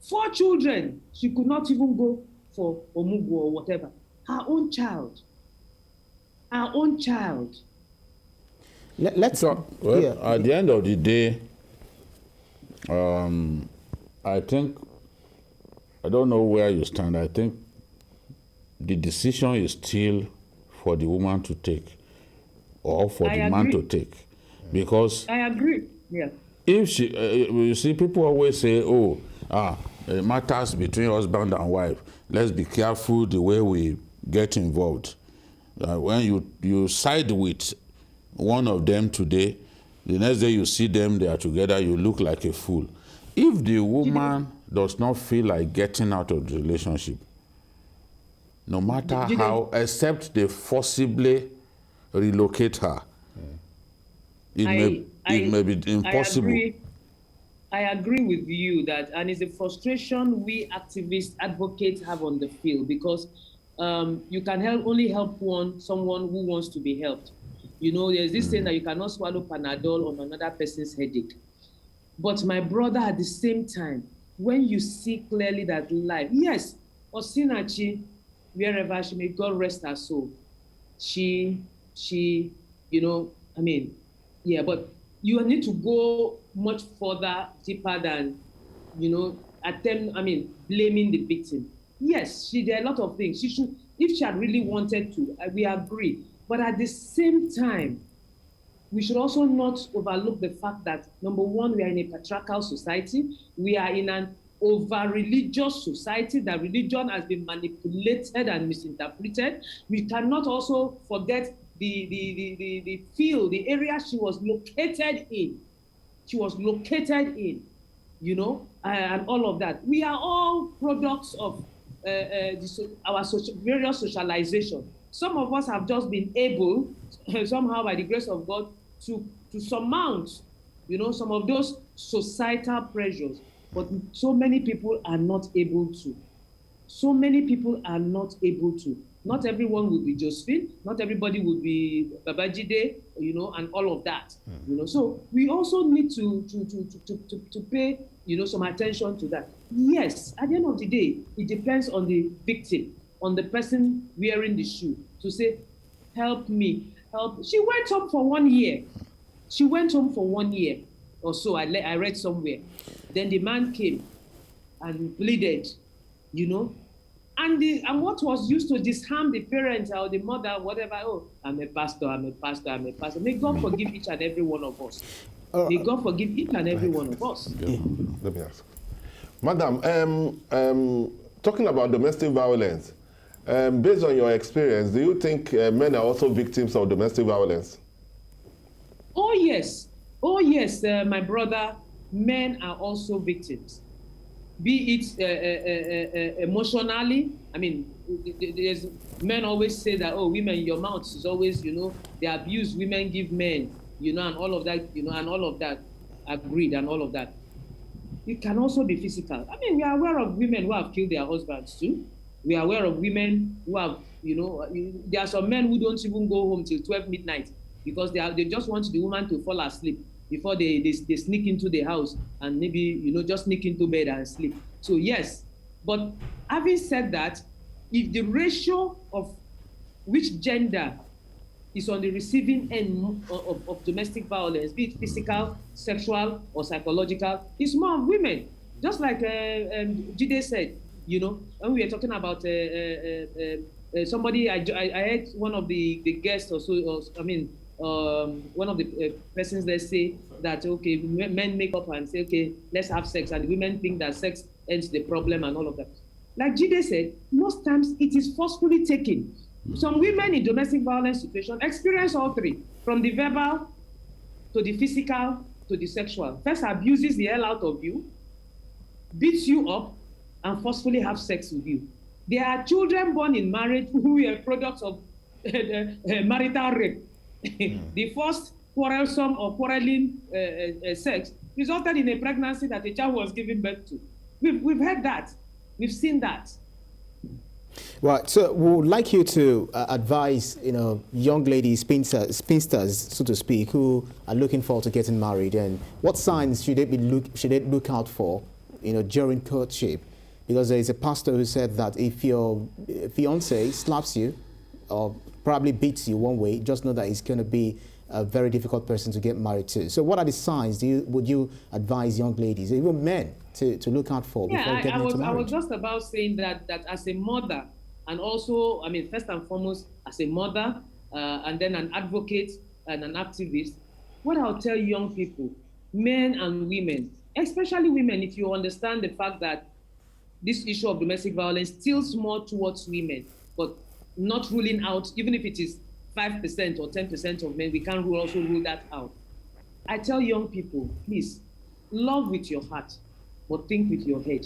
4 children, she could not even go for Omugu or whatever. Her own child.
At the end of the day, I think, I don't know where you stand. I think the decision is still for the woman to take or for the man to take. Because
I agree. Yeah.
If she, you see, people always say, it matters between husband and wife. Let's be careful the way we get involved. When you side with one of them today, the next day you see them, they are together, you look like a fool. If the woman does not feel like getting out of the relationship, no matter how, except they forcibly relocate her, it may be impossible.
I agree with you that, and it's a frustration we activists, advocates have on the field, because you can only help someone who wants to be helped. There's this saying that you cannot swallow Panadol on another person's headache. But my brother, at the same time, when you see clearly that life, yes, Osinachi, wherever she may, God rest her soul, but you need to go much further, deeper than, blaming the victim. Yes, there are a lot of things. She should, if she had really wanted to, we agree. But at the same time, we should also not overlook the fact that, number one, we are in a patriarchal society. We are in an over-religious society. That religion has been manipulated and misinterpreted. We cannot also forget the field, the area she was located in. And all of that. We are all products of our various socialization. Some of us have just been able, somehow by the grace of God, to surmount, some of those societal pressures. But so many people are not able to. Not everyone will be Josephine. Not everybody will be Babajide, and all of that. So we also need to pay, some attention to that. Yes, at the end of the day, it depends on the victim, on the person wearing the shoe, to say, help me, help. She went home for 1 year. Or so, I read somewhere. Then the man came and pleaded you know. And what was used to disarm the parents or the mother, whatever, oh, I'm a pastor, I'm a pastor, I'm a pastor. May God forgive each and every one of us. May God forgive each and every one of us.
Yeah. Let me ask. Madam, talking about domestic violence, based on your experience, do you think men are also victims of domestic violence?
Oh, yes. Oh, yes, my brother, men are also victims. Be it emotionally. I mean, there's men always say that, oh, women, your mouth is always, you know, they abuse women, give men, you know, and all of that, you know, and all of that, agreed, and all of that. It can also be physical. I mean, we are aware of women who have killed their husbands too. We are aware of women who have, you know, there are some men who don't even go home till 12 midnight because they just want the woman to fall asleep before they sneak into the house and maybe, you know, just sneak into bed and sleep. So yes, but having said that, if the ratio of which gender is on the receiving end of domestic violence, be it physical, sexual, or psychological, it's more of women. Just like Jide said, you know, when we were talking about somebody, I heard one of the guests or so, one of the persons there say that, okay, men make up and say, okay, let's have sex, and women think that sex ends the problem and all of that. Like Jide said, most times it is forcefully taken. Some women in domestic violence situation experience all three, from the verbal to the physical to the sexual. First abuses the hell out of you, beats you up, and forcefully have sex with you. There are children born in marriage who are products of marital rape. The first quarrelsome or quarreling sex resulted in a pregnancy that a child was given birth to. We've heard that. We've seen that.
Right. So we would like you to advise, you know, young ladies, spinsters, so to speak, who are looking forward to getting married, and what signs should they look out for, you know, during courtship? Because there is a pastor who said that if your fiance slaps you or probably beats you one way, just know that he's going to be a very difficult person to get married to. So what are the signs would you advise young ladies, even men, to look out for before getting into marriage?
I was just about saying that as a mother, and also, I mean, first and foremost, as a mother, and then an advocate and an activist, what I'll tell young people, men and women, especially women, if you understand the fact that this issue of domestic violence tilts more towards women, but not ruling out, even if it is 5% or 10% of men, we can't also rule that out. I tell young people, please, love with your heart, but think with your head.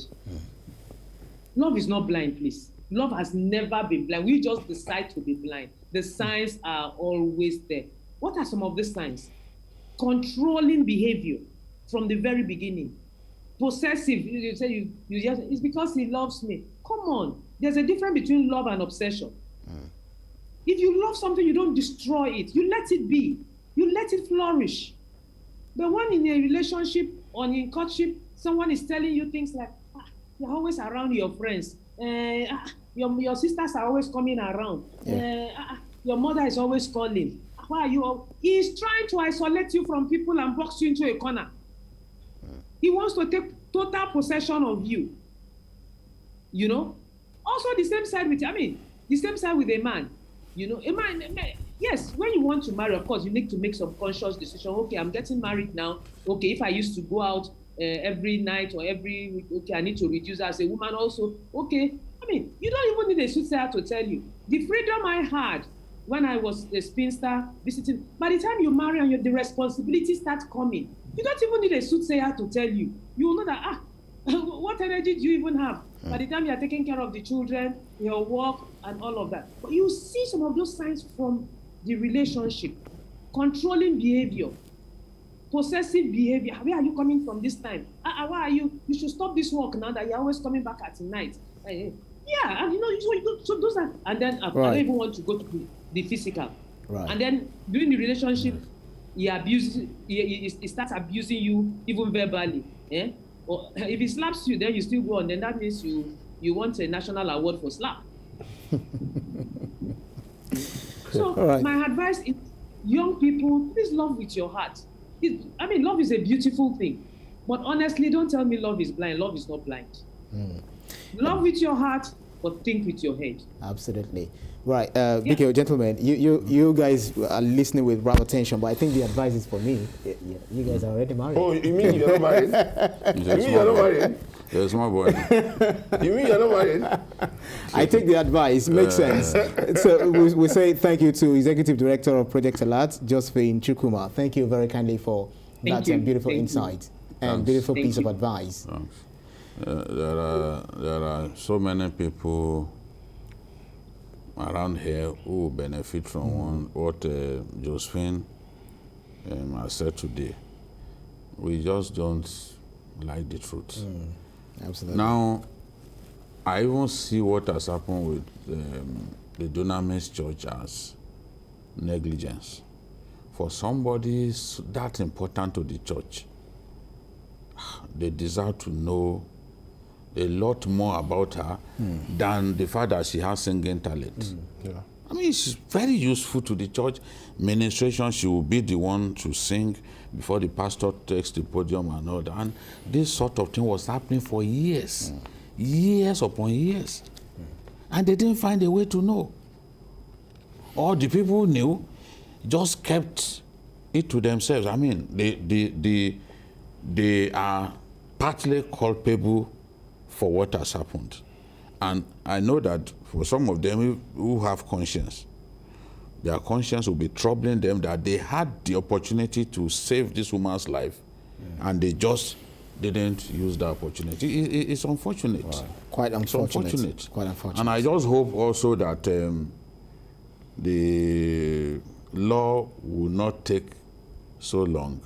Love is not blind, please. Love has never been blind. We just decide to be blind. The signs are always there. What are some of the signs? Controlling behavior from the very beginning. Possessive, you say it's because he loves me. Come on, there's a difference between love and obsession. If you love something, you don't destroy it. You let it be. You let it flourish. But when in a relationship or in courtship, someone is telling you things like, you're always around your friends. Your sisters are always coming around. Your mother is always calling. Why are you? He's trying to isolate you from people and box you into a corner. He wants to take total possession of you. You know? Also the same side with a man. You know, a man, yes, when you want to marry, of course, you need to make some conscious decision. Okay, I'm getting married now. Okay, if I used to go out every night or every week, okay, I need to reduce as a woman also. Okay, I mean, you don't even need a soothsayer to tell you. The freedom I had when I was a spinster visiting, by the time you marry and the responsibilities start coming, you don't even need a soothsayer to tell you. You will know that, what energy do you even have? By the time you are taking care of the children, your work, and all of that. But you see some of those signs from the relationship. Controlling behavior, possessive behavior. Where are you coming from this time? Why are you? You should stop this work now that you're always coming back at night. Yeah, and you know, so those are, and then I don't even want to go to the physical. Right. And then during the relationship, he starts abusing you even verbally. Or if he slaps you, then you still go on, then that means you want a national award for slap. So my advice is, young people, please love with your heart. Love is a beautiful thing. But honestly, don't tell me love is blind. Love is not blind. Love with your heart, but think with your head.
Absolutely. Right, Biko, gentlemen, you guys are listening with rapt attention, but I think the advice is for me. You guys are already married.
Oh, you mean you're not married? You mean you're not married?
Yes, my boy.
You mean you're not married?
I take the advice. Makes sense. So we say thank you to Executive Director of Project Alert, Josephine Chukwuma. Thank you very kindly for that beautiful insight and beautiful piece of advice.
There are so many people around here who benefit from what Josephine has said today. We just don't like the truth.
Absolutely.
Now, I even see what has happened with the Dunamis Church as negligence. For somebody that important to the church, they deserve to know a lot more about her than the fact that she has singing talent.
Yeah.
I mean, she's very useful to the church ministration. She will be the one to sing before the pastor takes the podium and all that. And this sort of thing was happening for years, years upon years. And they didn't find a way to know. Or the people who knew just kept it to themselves. I mean, they are partly culpable for what has happened. And I know that for some of them who have conscience, their conscience will be troubling them that they had the opportunity to save this woman's life and they just didn't use the opportunity. It's unfortunate.
Wow. Quite unfortunate. Quite unfortunate.
And I just hope also that the law will not take so long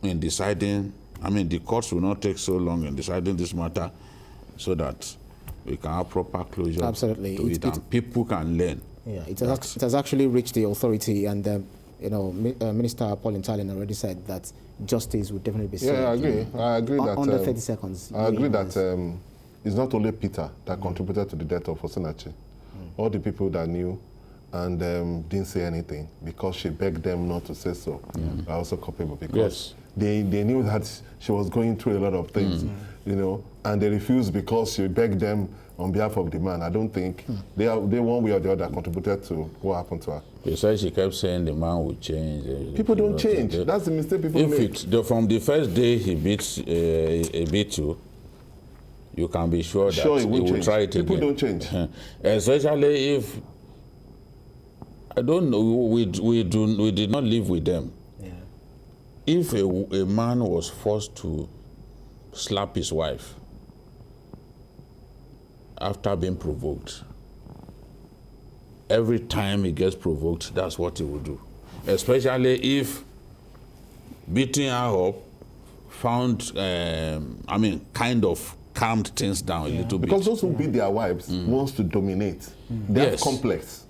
in deciding. I mean, the courts will not take so long in deciding this matter so that we can have proper closure
Absolutely.
to it and people can learn.
Yeah, it has actually reached the authority, and Minister Paul Intalin already said that justice would definitely be served.
Yeah, I agree. I agree that
under 30 seconds.
I agree that it's not only Peter that contributed to the death of Osinachi. All the people that knew and didn't say anything because she begged them not to say so are also culpable because they knew that she was going through a lot of things, and they refused because she begged them on behalf of the man. I don't think they one way or the other contributed to what happened to her.
You said she kept saying the man would change.
People don't change. That's the mistake people make.
From the first day he beat you, you can be sure that he will try it
people
again.
People don't change.
Especially if, I don't know, we did not live with them.
Yeah.
If a man was forced to slap his wife after being provoked, every time he gets provoked, that's what he will do. Especially if beating her up kind of calmed things down a little bit.
Because those who beat their wives wants to dominate. They have complex.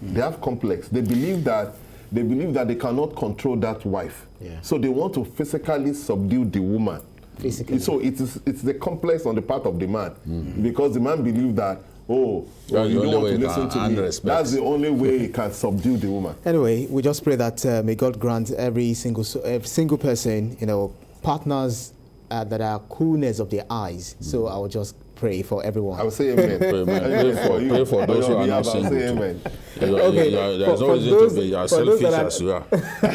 They have complex. They believe that they cannot control that wife.
Yeah.
So they want to physically subdue the woman.
Physically.
So it's the complex on the part of the man. Because the man believes that, you don't want to listen to me. That's the only way he can subdue the woman.
Anyway, we just pray that may God grant every single person, partners that are coolness of their eyes. So I will just pray for everyone.
I will say amen.
Pray for those who are not single.
Amen.
There's no reason to be selfish as you are.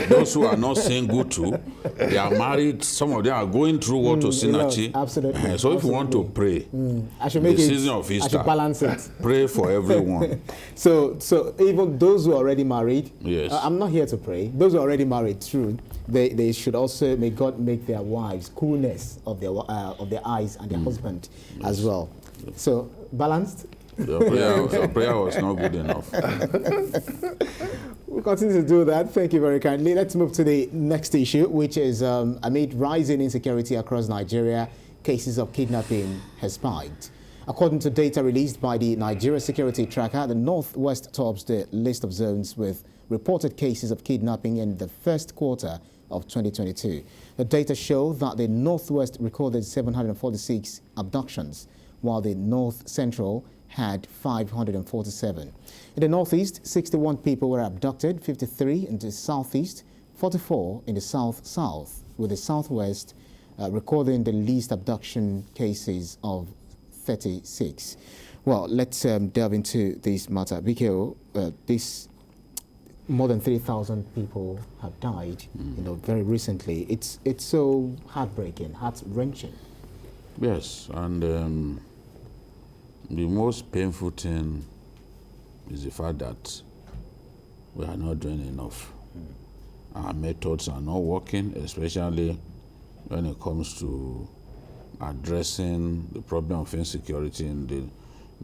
Those who are not single too, they are married. Some of them are going through what Osinachi.
Absolutely.
So if you want to pray,
I should make
the
it,
season of Easter,
I should balance it.
Pray for everyone.
So even those who are already married,
yes.
I'm not here to pray. Those who are already married, true, they should also, may God make their wives coolness of their eyes and their husband as well. Yes. So balanced.
The prayer was not good enough.
We'll continue to do that. Thank you very kindly. Let's move to the next issue, which is amid rising insecurity across Nigeria, cases of kidnapping has spiked. According to data released by the Nigeria Security Tracker, the Northwest tops the list of zones with reported cases of kidnapping in the first quarter of 2022. The data show that the Northwest recorded 746 abductions, while the North Central had 547. In the Northeast, 61 people were abducted, 53 in the Southeast, 44 in the South-South, with the Southwest recording the least abduction cases of 36. Well, let's delve into this matter. Biko, this more than 3,000 people have died, very recently. It's so heartbreaking, heart-wrenching.
Yes, and the most painful thing is the fact that we are not doing enough. Our methods are not working, especially when it comes to addressing the problem of insecurity in the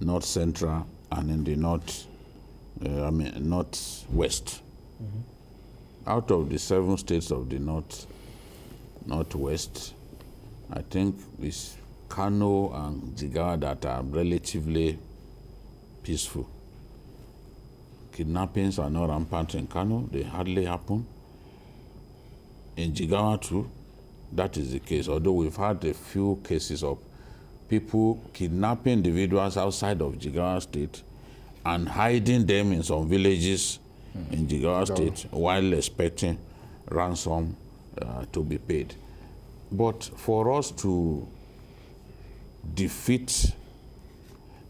North Central and in the Northwest. Out of the 7 states of the Northwest, I think it's Kano and Jigawa that are relatively peaceful. Kidnappings are not rampant in Kano, they hardly happen. In Jigawa too, that is the case, although we've had a few cases of people kidnapping individuals outside of Jigawa State and hiding them in some villages in Jigawa State while expecting ransom to be paid. But for us to defeat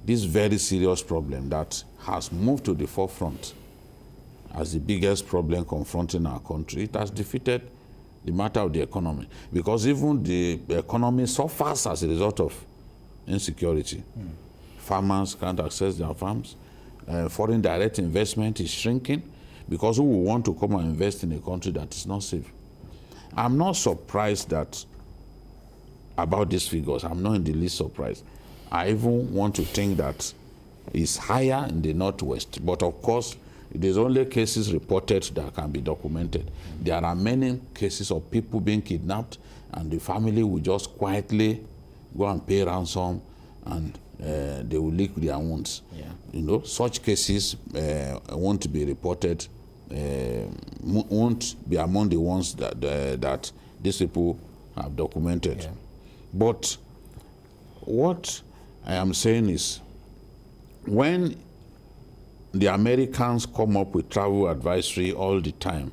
this very serious problem that has moved to the forefront as the biggest problem confronting our country, it has defeated the matter of the economy. Because even the economy suffers as a result of insecurity. Farmers can't access their farms. Foreign direct investment is shrinking because who will want to come and invest in a country that is not safe? I'm not surprised about these figures. I'm not in the least surprised. I even want to think that it's higher in the Northwest. But of course, it is only cases reported that can be documented. There are many cases of people being kidnapped and the family will just quietly go and pay ransom and they will lick their wounds. Yeah. Such cases won't be reported, won't be among the ones that these people have documented. Yeah. But what I am saying is, when the Americans come up with travel advisory all the time,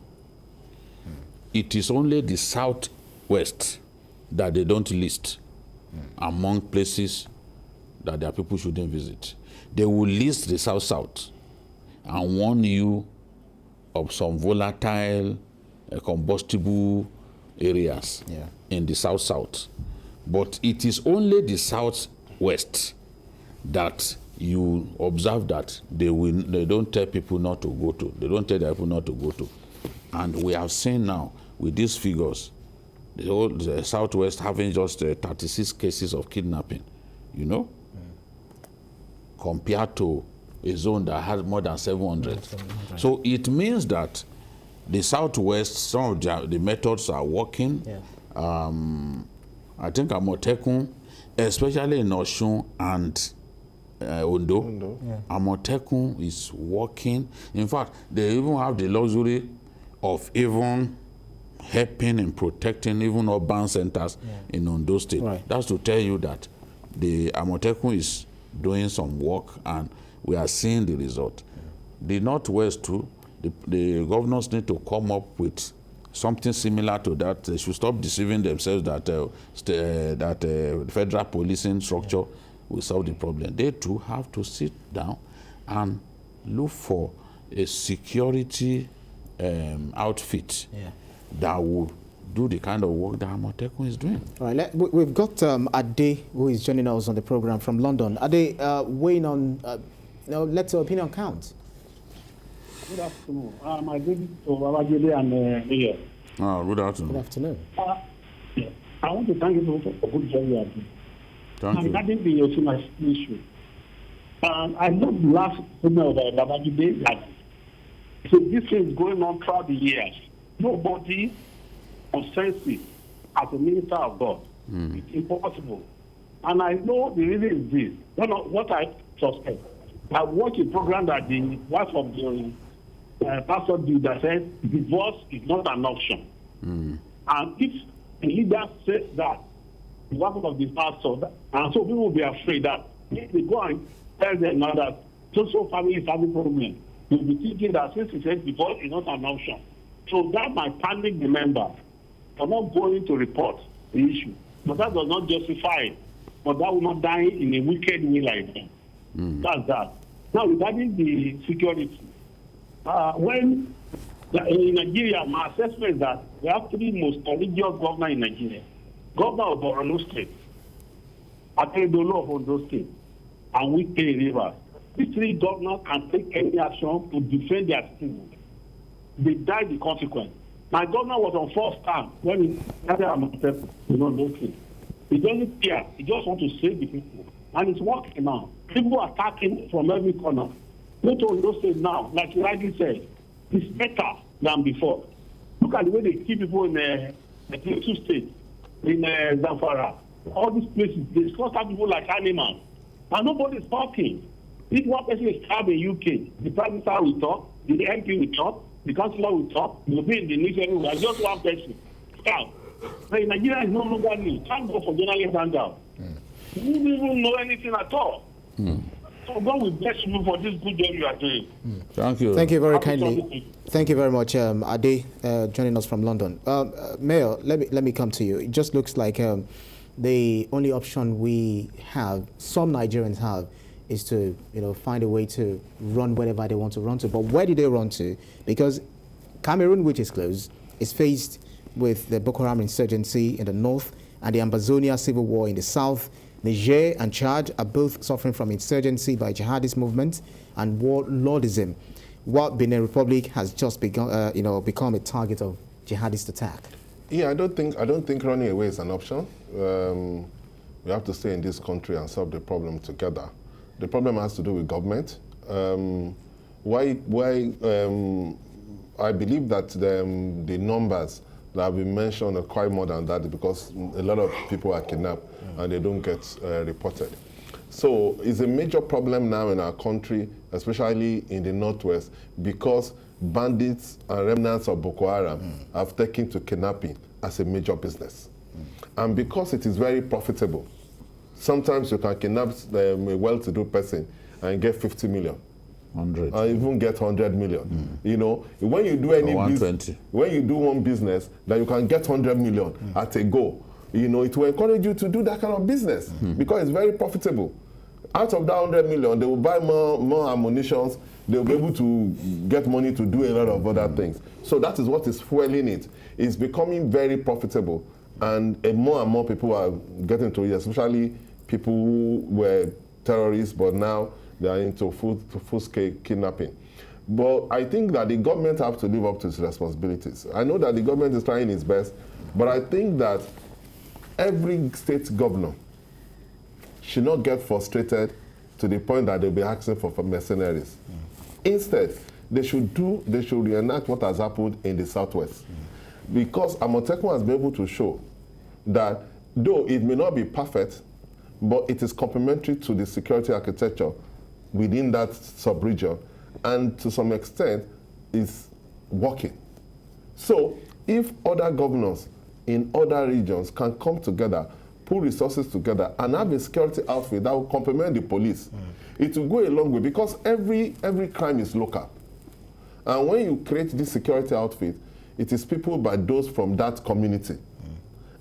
it is only the Southwest that they don't list among places that their people shouldn't visit. They will list the South and warn you of some volatile, combustible areas in the South. But it is only the Southwest that you observe that they don't tell people not to go to. They don't tell their people not to go to. And we have seen now with these figures, the Southwest having just 36 cases of kidnapping, compared to a zone that has more than 700. So it means that the Southwest, some of the methods are working. Yeah. I think Amotekun, especially in Osun and Ondo. Yeah. Amotekun is working. In fact, they even have the luxury of even helping and protecting even urban centers in Ondo State. Right. That's to tell you that the Amotekun is doing some work and we are seeing the result. Yeah. The Northwest too, the governors need to come up with something similar to that. They should stop deceiving themselves that federal policing structure will solve the problem. They too have to sit down and look for a security outfit that will do the kind of work that Amotekun is doing.
All right, we've got Ade, who is joining us on the program from London. Ade, weighing on, let your opinion count.
Good afternoon. My good to Babajide and Mayor.
Good afternoon.
Good afternoon.
I want to thank you for good job you are doing.
Thank you.
Regarding the Yosima issue, I love the last statement of Babajide that so this is going on throughout the years. Nobody consensus as a minister of God. It's impossible. And I know the reason is this. What I suspect. I watched a program that the wife of the pastor did that said divorce is not an option. And if the leader says that, the wife of the pastor, and so people will be afraid that if they go and tell them now that social family is having problem, they'll be thinking that since he said divorce is not an option. So that might panic the members for not going to report the issue. But that does not justify it. But that will not die in a wicked way like that. That's that. Now, regarding the security, when in Nigeria, my assessment is that we have 3 most courageous governors in Nigeria. Governor of Borno State, Akeredolu of Ondo State, and Wike Rivers. These 3 governors can take any action to defend their citizens. They die the consequence. My governor was on 4th term when he started Amoteco, those things. He doesn't care. He just wants to save the people. And it's working now. People are attacking from every corner. Go to Ondo State now, like you rightly said, it's better than before. Look at the way they keep people in the Plateau State, in Zamfara. All these places, they slaughter people like animals. And nobody's talking. If one person is stabbed in UK, the Prime Minister will talk, the MP will talk, the Councillor will talk, will be in the news everywhere. Just one person. Stabbed. But in Nigeria, is no longer new. Can't go for journalist handout. You don't even know anything at all. So God will bless you for this good job you are doing.
Thank you.
Thank you very kindly. Thank you very much, Ade, joining us from London. Mayor, let me come to you. It just looks like the only option we have, some Nigerians have, is to find a way to run wherever they want to run to. But where do they run to? Because Cameroon, which is close, is faced with the Boko Haram insurgency in the north and the Ambazonia civil war in the south. Niger and Chad are both suffering from insurgency by jihadist movements and warlordism, while Benin Republic has just become a target of jihadist attack.
Yeah, I don't think running away is an option. We have to stay in this country and solve the problem together. The problem has to do with government. I believe that the numbers that have been mentioned are quite more than that, because a lot of people are kidnapped and they don't get reported. So it's a major problem now in our country, especially in the northwest, because bandits and remnants of Boko Haram have taken to kidnapping as a major business. And because it is very profitable, sometimes you can kidnap a well-to-do person and get 50 million.
100.
Or even get 100 million. When you do any business, when you do one business, that you can get 100 million at a go, it will encourage you to do that kind of business because it's very profitable. Out of that 100 million, they will buy more ammunitions. They will be able to get money to do a lot of other things. So that is what is fueling it. It's becoming very profitable, and more and more people are getting to it, especially people who were terrorists, but now they are into full-scale kidnapping. But I think that the government have to live up to its responsibilities. I know that the government is trying its best, but I think that every state governor should not get frustrated to the point that they'll be asking for mercenaries. Instead, they should reenact what has happened in the southwest. Because Amoteco has been able to show that though it may not be perfect, but it is complementary to the security architecture within that sub-region, and to some extent is working. So if other governors in other regions can come together, put resources together, and have a security outfit that will complement the police, it will go a long way, because every crime is local. And when you create this security outfit, it is people by those from that community.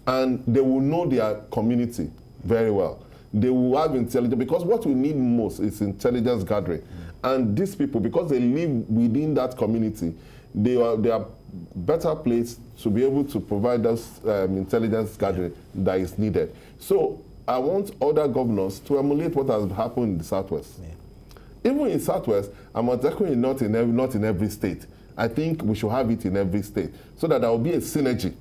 And they will know their community very well. They will have intelligence, because what we need most is intelligence gathering. And these people, because they live within that community, they are better placed to be able to provide us intelligence gathering that is needed. So I want other governors to emulate what has happened in the Southwest. Even in Southwest, Amoteco is not in every state. I think we should have it in every state, so that there will be a synergy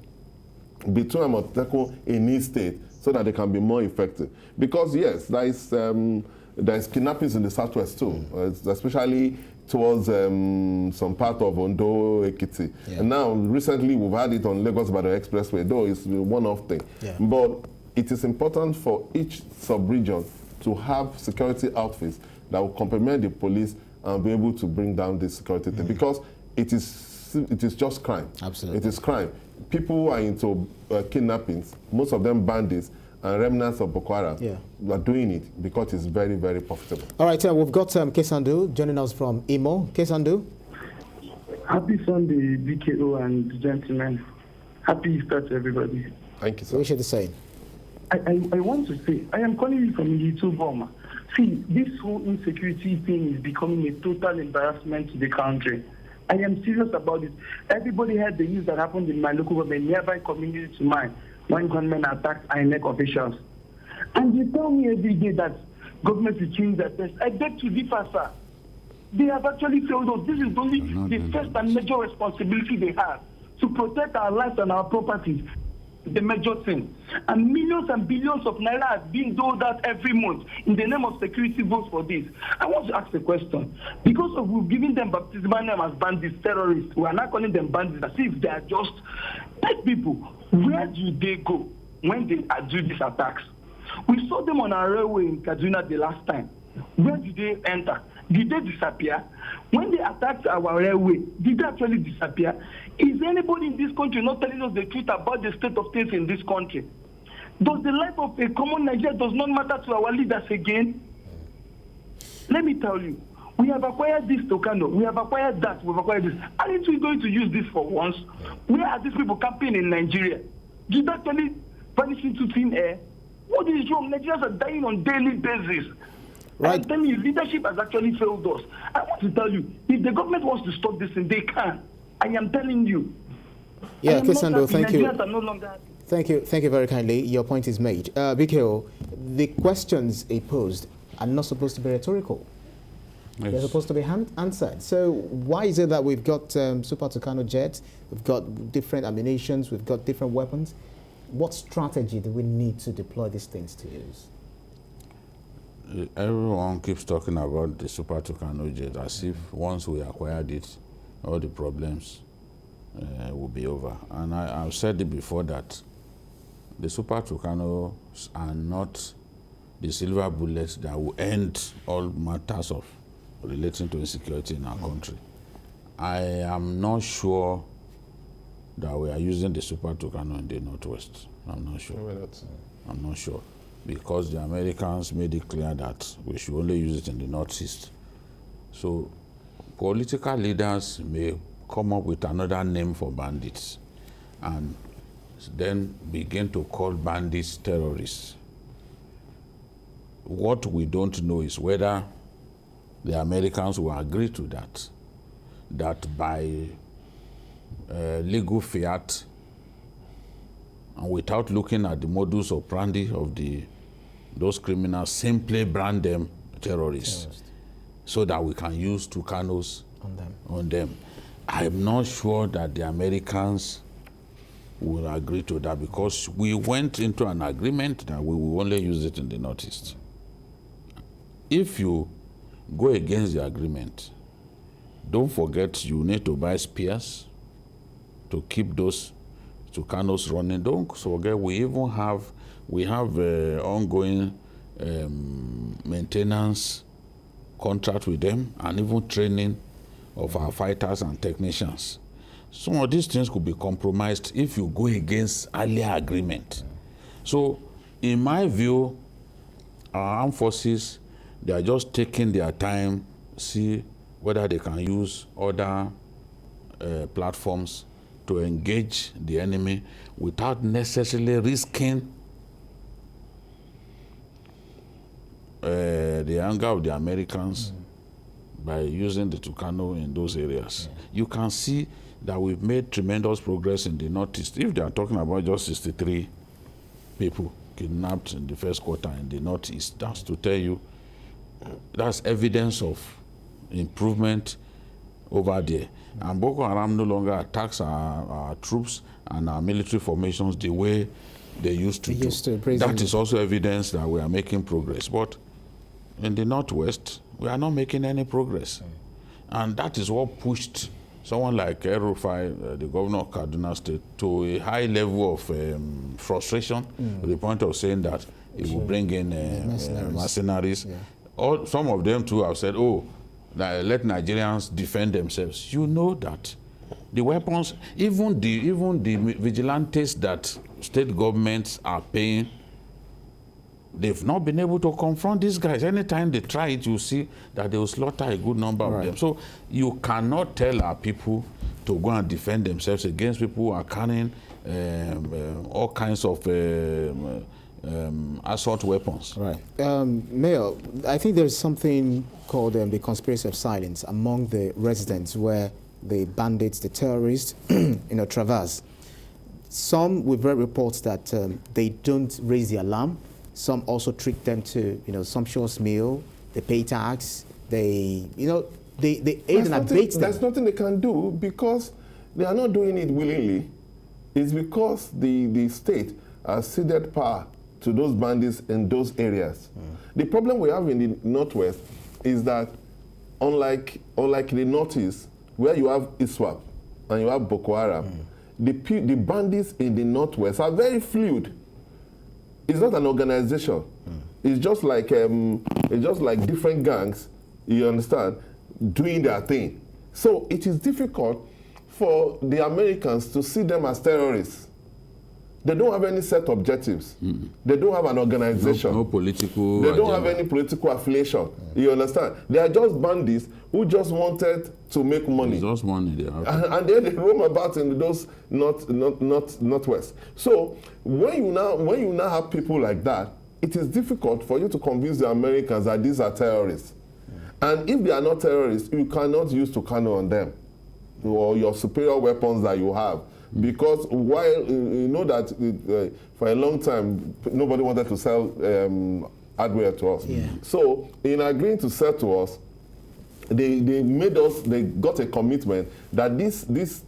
between Amoteco in each state, so that they can be more effective. Because yes, there is kidnappings in the Southwest too, especially towards some part of Ondo, Ehitte. And now, recently, we've had it on Lagos-Ibadan Expressway, though it's a one-off thing. But it is important for each sub-region to have security outfits that will complement the police and be able to bring down this security thing. Because it is just crime.
Absolutely.
It is crime. People who are into kidnappings, most of them bandits and remnants of Boko Haram, are doing it because it's very, very profitable.
All right, we've got Kesandu joining us from Imo. Kesandu.
Happy Sunday, BKO and gentlemen. Happy Easter to everybody.
Thank you, sir.
We wish you the same.
I want to say, I am calling you from Uboma. See, this whole insecurity thing is becoming a total embarrassment to the country. I am serious about it. Everybody heard the news that happened in my local government, nearby community to mine, when gunmen attacked INEC officials. And you tell me every day that government is doing their best. I beg to differ, sir. They have actually failed us. This is only the first and major responsibility they have, to protect our lives and our properties. The major thing. And millions and billions of naira are being doled out every month in the name of security votes for this. I want to ask a question. Because of we've given them baptismal name as bandits, terrorists, we are not calling them bandits as if they are just bad people. Where do they go when they do these attacks? We saw them on our railway in Kaduna the last time. Where did they enter? Did they disappear? When they attacked our railway, did they actually disappear? Is anybody in this country not telling us the truth about the state of things in this country? Does the life of a common Nigerian does not matter to our leaders again? Let me tell you, we have acquired this Tokano, we have acquired that, we've acquired this. Aren't we going to use this for once? Where are these people camping in Nigeria? Did that actually vanish into thin air? What is wrong? Nigerians are dying on a daily basis. Right. I'm telling you, leadership has actually failed us. I want to tell you, if the government wants to stop this thing, they can. I am telling you.
Yeah, Kisando, thank you.
No
Thank you very kindly. Your point is made. BKO, the questions he posed are not supposed to be rhetorical. Yes. They're supposed to be answered. So why is it that we've got Super Tucano jets, we've got different ammunitions, we've got different weapons? What strategy do we need to deploy these things to use?
Everyone keeps talking about the Super Tucano jet as if once we acquired it, all the problems will be over. And I've said it before that the Super Tucanos are not the silver bullets that will end all matters of relating to insecurity in our country. I am not sure that we are using the Super Tucano in the Northwest. I'm not sure. I'm not sure. Because the Americans made it clear that we should only use it in the Northeast. So political leaders may come up with another name for bandits and then begin to call bandits terrorists. What we don't know is whether the Americans will agree to that by legal fiat and without looking at the modus operandi of those criminals, simply brand them terrorists so that we can use Tucanos on them. I'm not sure that the Americans will agree to that because we went into an agreement that we will only use it in the Northeast. If you go against the agreement, don't forget you need to buy spears to keep those Tucanos running. Don't forget we have ongoing maintenance contract with them and even training of our fighters and technicians. Some of these things could be compromised if you go against earlier agreement. So in my view, our armed forces, they are just taking their time, see whether they can use other platforms to engage the enemy without necessarily risking the anger of the Americans by using the Tucano in those areas. You can see that we've made tremendous progress in the Northeast. If they are talking about just 63 people kidnapped in the first quarter in the Northeast, that's to tell you that's evidence of improvement over there. And Boko Haram no longer attacks our troops and our military formations the way they used to do. That is also evidence that we are making progress. But in the Northwest, we are not making any progress. And that is what pushed someone like El-Rufai, the governor of Kaduna State, to a high level of frustration, to the point of saying that it will bring in mercenaries. Yeah. Some of them too have said, oh, let Nigerians defend themselves. You know that the weapons, even the vigilantes that state governments are paying they've not been able to confront these guys. Anytime they try it, you see that they will slaughter a good number of them. So you cannot tell our people to go and defend themselves against people who are carrying all kinds of assault weapons.
Right. Mayor, I think there's something called the conspiracy of silence among the residents where the bandits, the terrorists, traverse. Some, we've read reports that they don't raise the alarm. Some also treat them to, sumptuous meal. They pay tax. They aid and abet them.
There's nothing they can do because they are not doing it willingly. It's because the state has ceded power to those bandits in those areas. The problem we have in the Northwest is that unlike the Northeast, where you have ISWAP and you have Boko Haram, the bandits in the Northwest are very fluid. It's not an organization. It's just like different gangs, you understand, doing their thing. So it is difficult for the Americans to see them as terrorists. They don't have any set objectives. They don't have an organization.
No political
They don't
agenda.
have any political affiliation. You understand? They are just bandits who just wanted to make money.
It's just money they have.
And then they roam about in those northwest. So when you now have people like that, it is difficult for you to convince the Americans that these are terrorists. And if they are not terrorists, you cannot use Tucano on them or your superior weapons that you have. Because while you know that for a long time nobody wanted to sell hardware to us. So in agreeing to sell to us, they got a commitment that this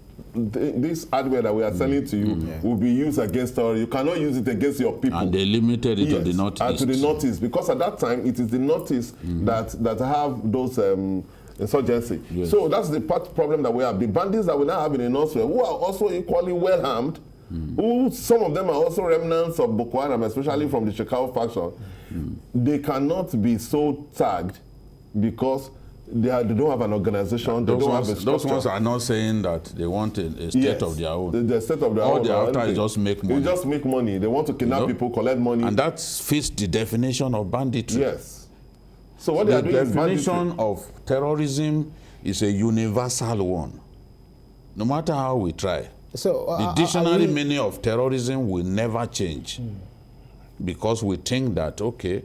hardware that we are selling to you will be used against us. You cannot use it against your people.
And they limited it to the Northeast.
To the Northeast, because at that time it is the Northeast that have those insurgency. So that's the problem that we have. The bandits that we now have in the Northwest, who are also equally well armed, who some of them are also remnants of Boko Haram, especially from the Chicago faction, they cannot be so tagged because they don't have an organization. They don't have a structure.
Those ones are not saying that they want a state of their own.
The state of their own.
All they are after is just make money.
They just make money. They want to kidnap people, collect money.
And that fits the definition of banditry.
Yes. So what they are doing is banditry.
The definition of terrorism is a universal one. No matter how we try.
So
the dictionary meaning of terrorism will never change. Because we think that, okay,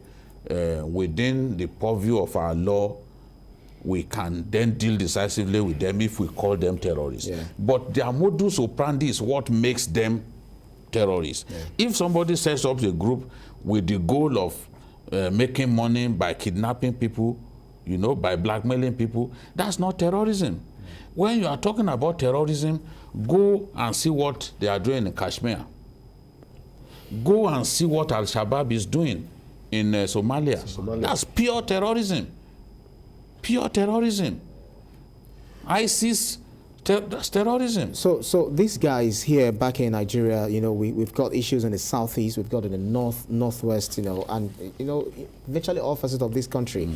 within the purview of our law, we can then deal decisively with them if we call them terrorists. But their modus operandi is what makes them terrorists. If somebody sets up a group with the goal of making money by kidnapping people, by blackmailing people, that's not terrorism. When you are talking about terrorism, go and see what they are doing in Kashmir. Go and see what Al-Shabaab is doing in Somalia. That's pure terrorism. Pure terrorism. ISIS, that's terrorism.
So these guys here back in Nigeria, we've got issues in the southeast, we've got in the northwest, and virtually all facets of this country.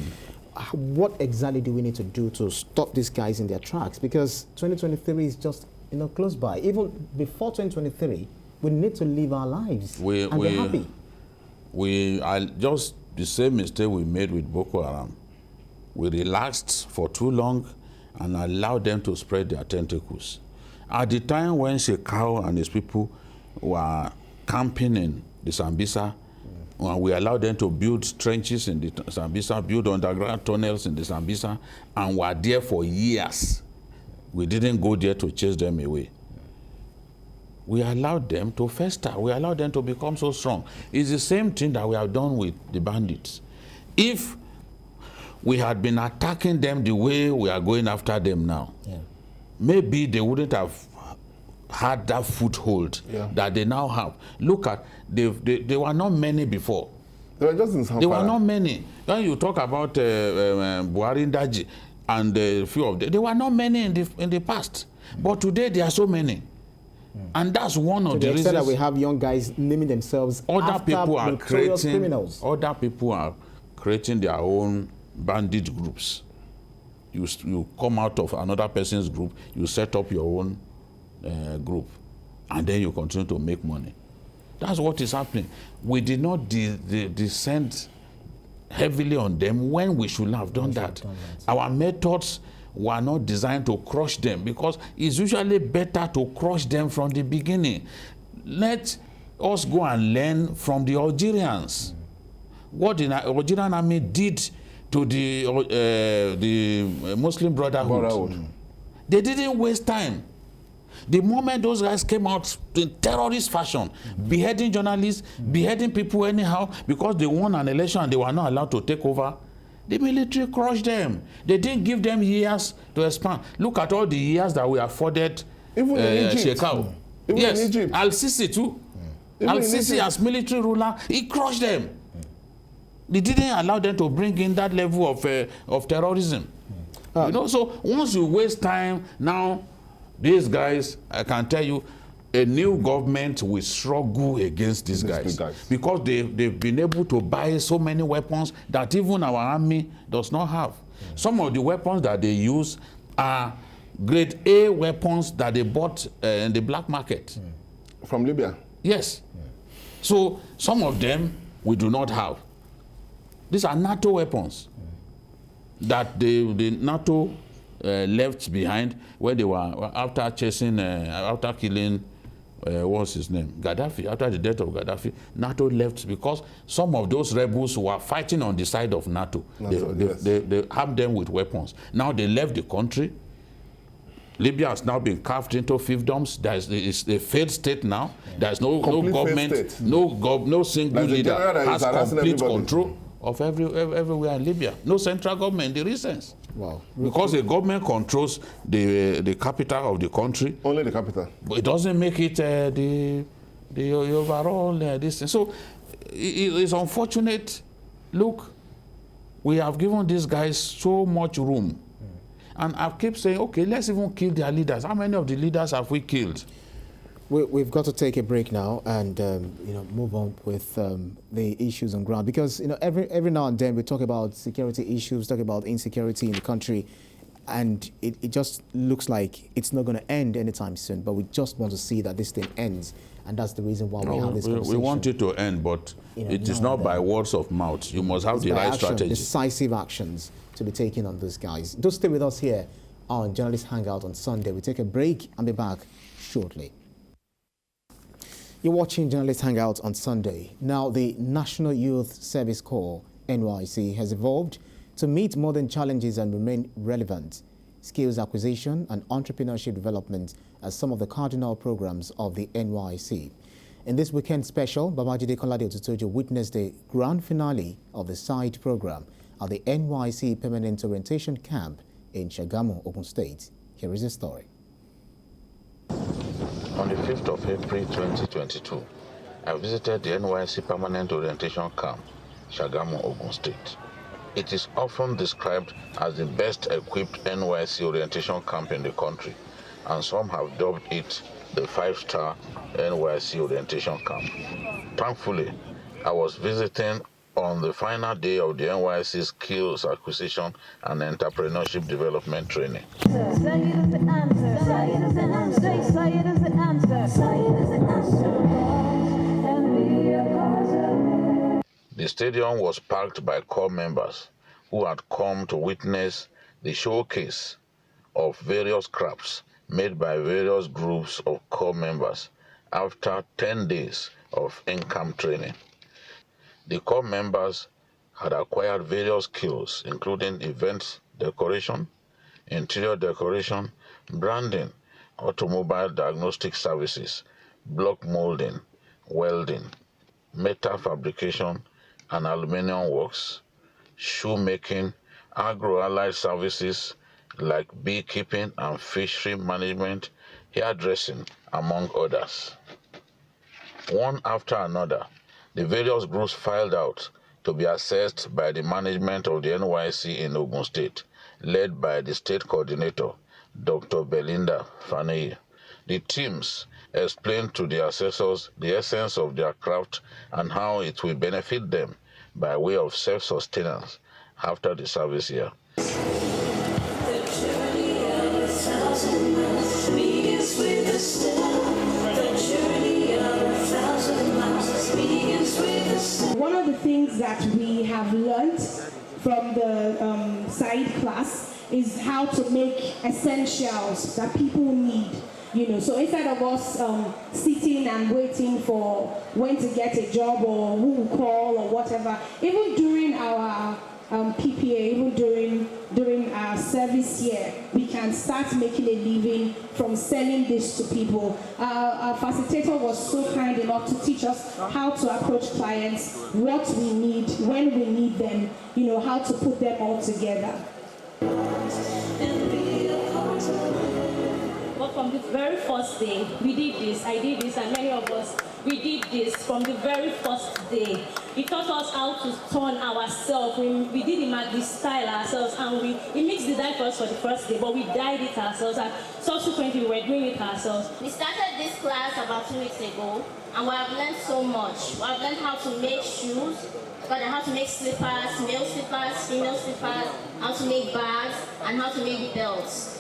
What exactly do we need to do to stop these guys in their tracks? Because 2023 is just close by. Even before 2023, we need to live our lives and be happy.
Just the same mistake we made with Boko Haram. We relaxed for too long and allowed them to spread their tentacles. At the time when Shekau and his people were camping in the Sambisa, we allowed them to build trenches in the Sambisa, build underground tunnels in the Sambisa, and were there for years. We didn't go there to chase them away. We allowed them to fester. We allowed them to become so strong. It's the same thing that we have done with the bandits. If we had been attacking them the way we are going after them now, maybe they wouldn't have had that foothold that they now have. Look at, they were not many before.
They were just in Zamfara.
They were not many. When you talk about Buhari Daji and a few of them, there were not many in the past. But today there are so many. And that's one of the reasons
that we have young guys naming themselves
other people are creating
criminals.
Other people are creating their own bandit groups. You come out of another person's group, you set up your own group, and then you continue to make money. That's what is happening. We did not descend heavily on them when we should have done that. Our methods were not designed to crush them, because it's usually better to crush them from the beginning. Let us go and learn from the Algerians. What the Algerian army did to the Muslim Brotherhood. They didn't waste time. The moment those guys came out in terrorist fashion, beheading journalists, beheading people anyhow, because they won an election and they were not allowed to take over, the military crushed them. They didn't give them years to expand. Look at all the years that we afforded Shekau. Yes, Al-Sisi too. Al-Sisi as military ruler, he crushed them. They didn't allow them to bring in that level of terrorism. You know, so once you waste time, now these guys, I can tell you, a new government will struggle against these guys because they've been able to buy so many weapons that even our army does not have. Some of the weapons that they use are grade A weapons that they bought in the black market.
From Libya?
Yes. So some of them we do not have. These are NATO weapons that the NATO left behind when they were after chasing, after killing, what's his name? Gaddafi. After the death of Gaddafi, NATO left because some of those rebels were fighting on the side of NATO. They armed them with weapons. Now they left the country. Libya has now been carved into fiefdoms. It's a failed state now. There's no government, no single leader has complete control of everywhere in Libya. No central government in the recent.
Wow.
Because the government controls the capital of the country.
Only the capital.
But it doesn't make it the overall this thing. So it's unfortunate. Look, we have given these guys so much room. And I keep saying, okay, let's even kill their leaders. How many of the leaders have we killed?
We've got to take a break now and move on with the issues on ground, because every now and then we talk about security issues, talk about insecurity in the country, and it just looks like it's not going to end anytime soon. But we just want to see that this thing ends, and that's the reason why we have this conversation.
We want it to end, but it is not by words of mouth. You must have the right strategy.
Decisive actions to be taken on those guys. Do stay with us here on Journalist Hangout on Sunday. We take a break and be back shortly. You're watching Journalist Hangout on Sunday. Now, the National Youth Service Corps, NYSC, has evolved to meet modern challenges and remain relevant. Skills acquisition and entrepreneurship development are some of the cardinal programs of the NYSC. In this weekend special, Babajide Kolade Otutojo witnessed the grand finale of the side program at the NYSC Permanent Orientation Camp in Shagamu, Ogun State. Here is the story.
On the 5th of April 2022, I visited the NYSC Permanent Orientation Camp, Shagamu, Ogun State. It is often described as the best equipped NYSC orientation camp in the country, and some have dubbed it the 5-star NYSC orientation camp. Thankfully, I was visiting on the final day of the NYSC Skills Acquisition and Entrepreneurship Development Training. The stadium was packed by corps members who had come to witness the showcase of various crafts made by various groups of corps members after 10 days of in-camp training. The corps members had acquired various skills, including event decoration, interior decoration, branding, automobile diagnostic services, block molding, welding, metal fabrication and aluminum works, shoemaking, agro-allied services like beekeeping and fishery management, hairdressing, among others. One after another, the various groups filed out to be assessed by the management of the NYSC in Ogun State, led by the state coordinator, Dr. Belinda Faneye. The teams explained to the assessors the essence of their craft and how it will benefit them by way of self-sustenance after the service year. The journey of 1,000 miles.
have learned from the side class is how to make essentials that people need. So instead of us sitting and waiting for when to get a job or who will call or whatever, even during our PPA, even during our service year, we can start making a living from selling this to people. Our facilitator was so kind enough to teach us how to approach clients, what we need, when we need them, how to put them all together.
But from the very first day, we did this, I did this, and many of us, we did this from the very first day. It taught us how to turn ourselves. We did the style ourselves, and we mixed the dye for us for the first day, but we dyed it ourselves, and subsequently we were doing it ourselves.
We started this class about 2 weeks ago, and we have learned so much. We have learned how to make shoes, how to make slippers, male slippers, female slippers, how to make bags, and how to make belts.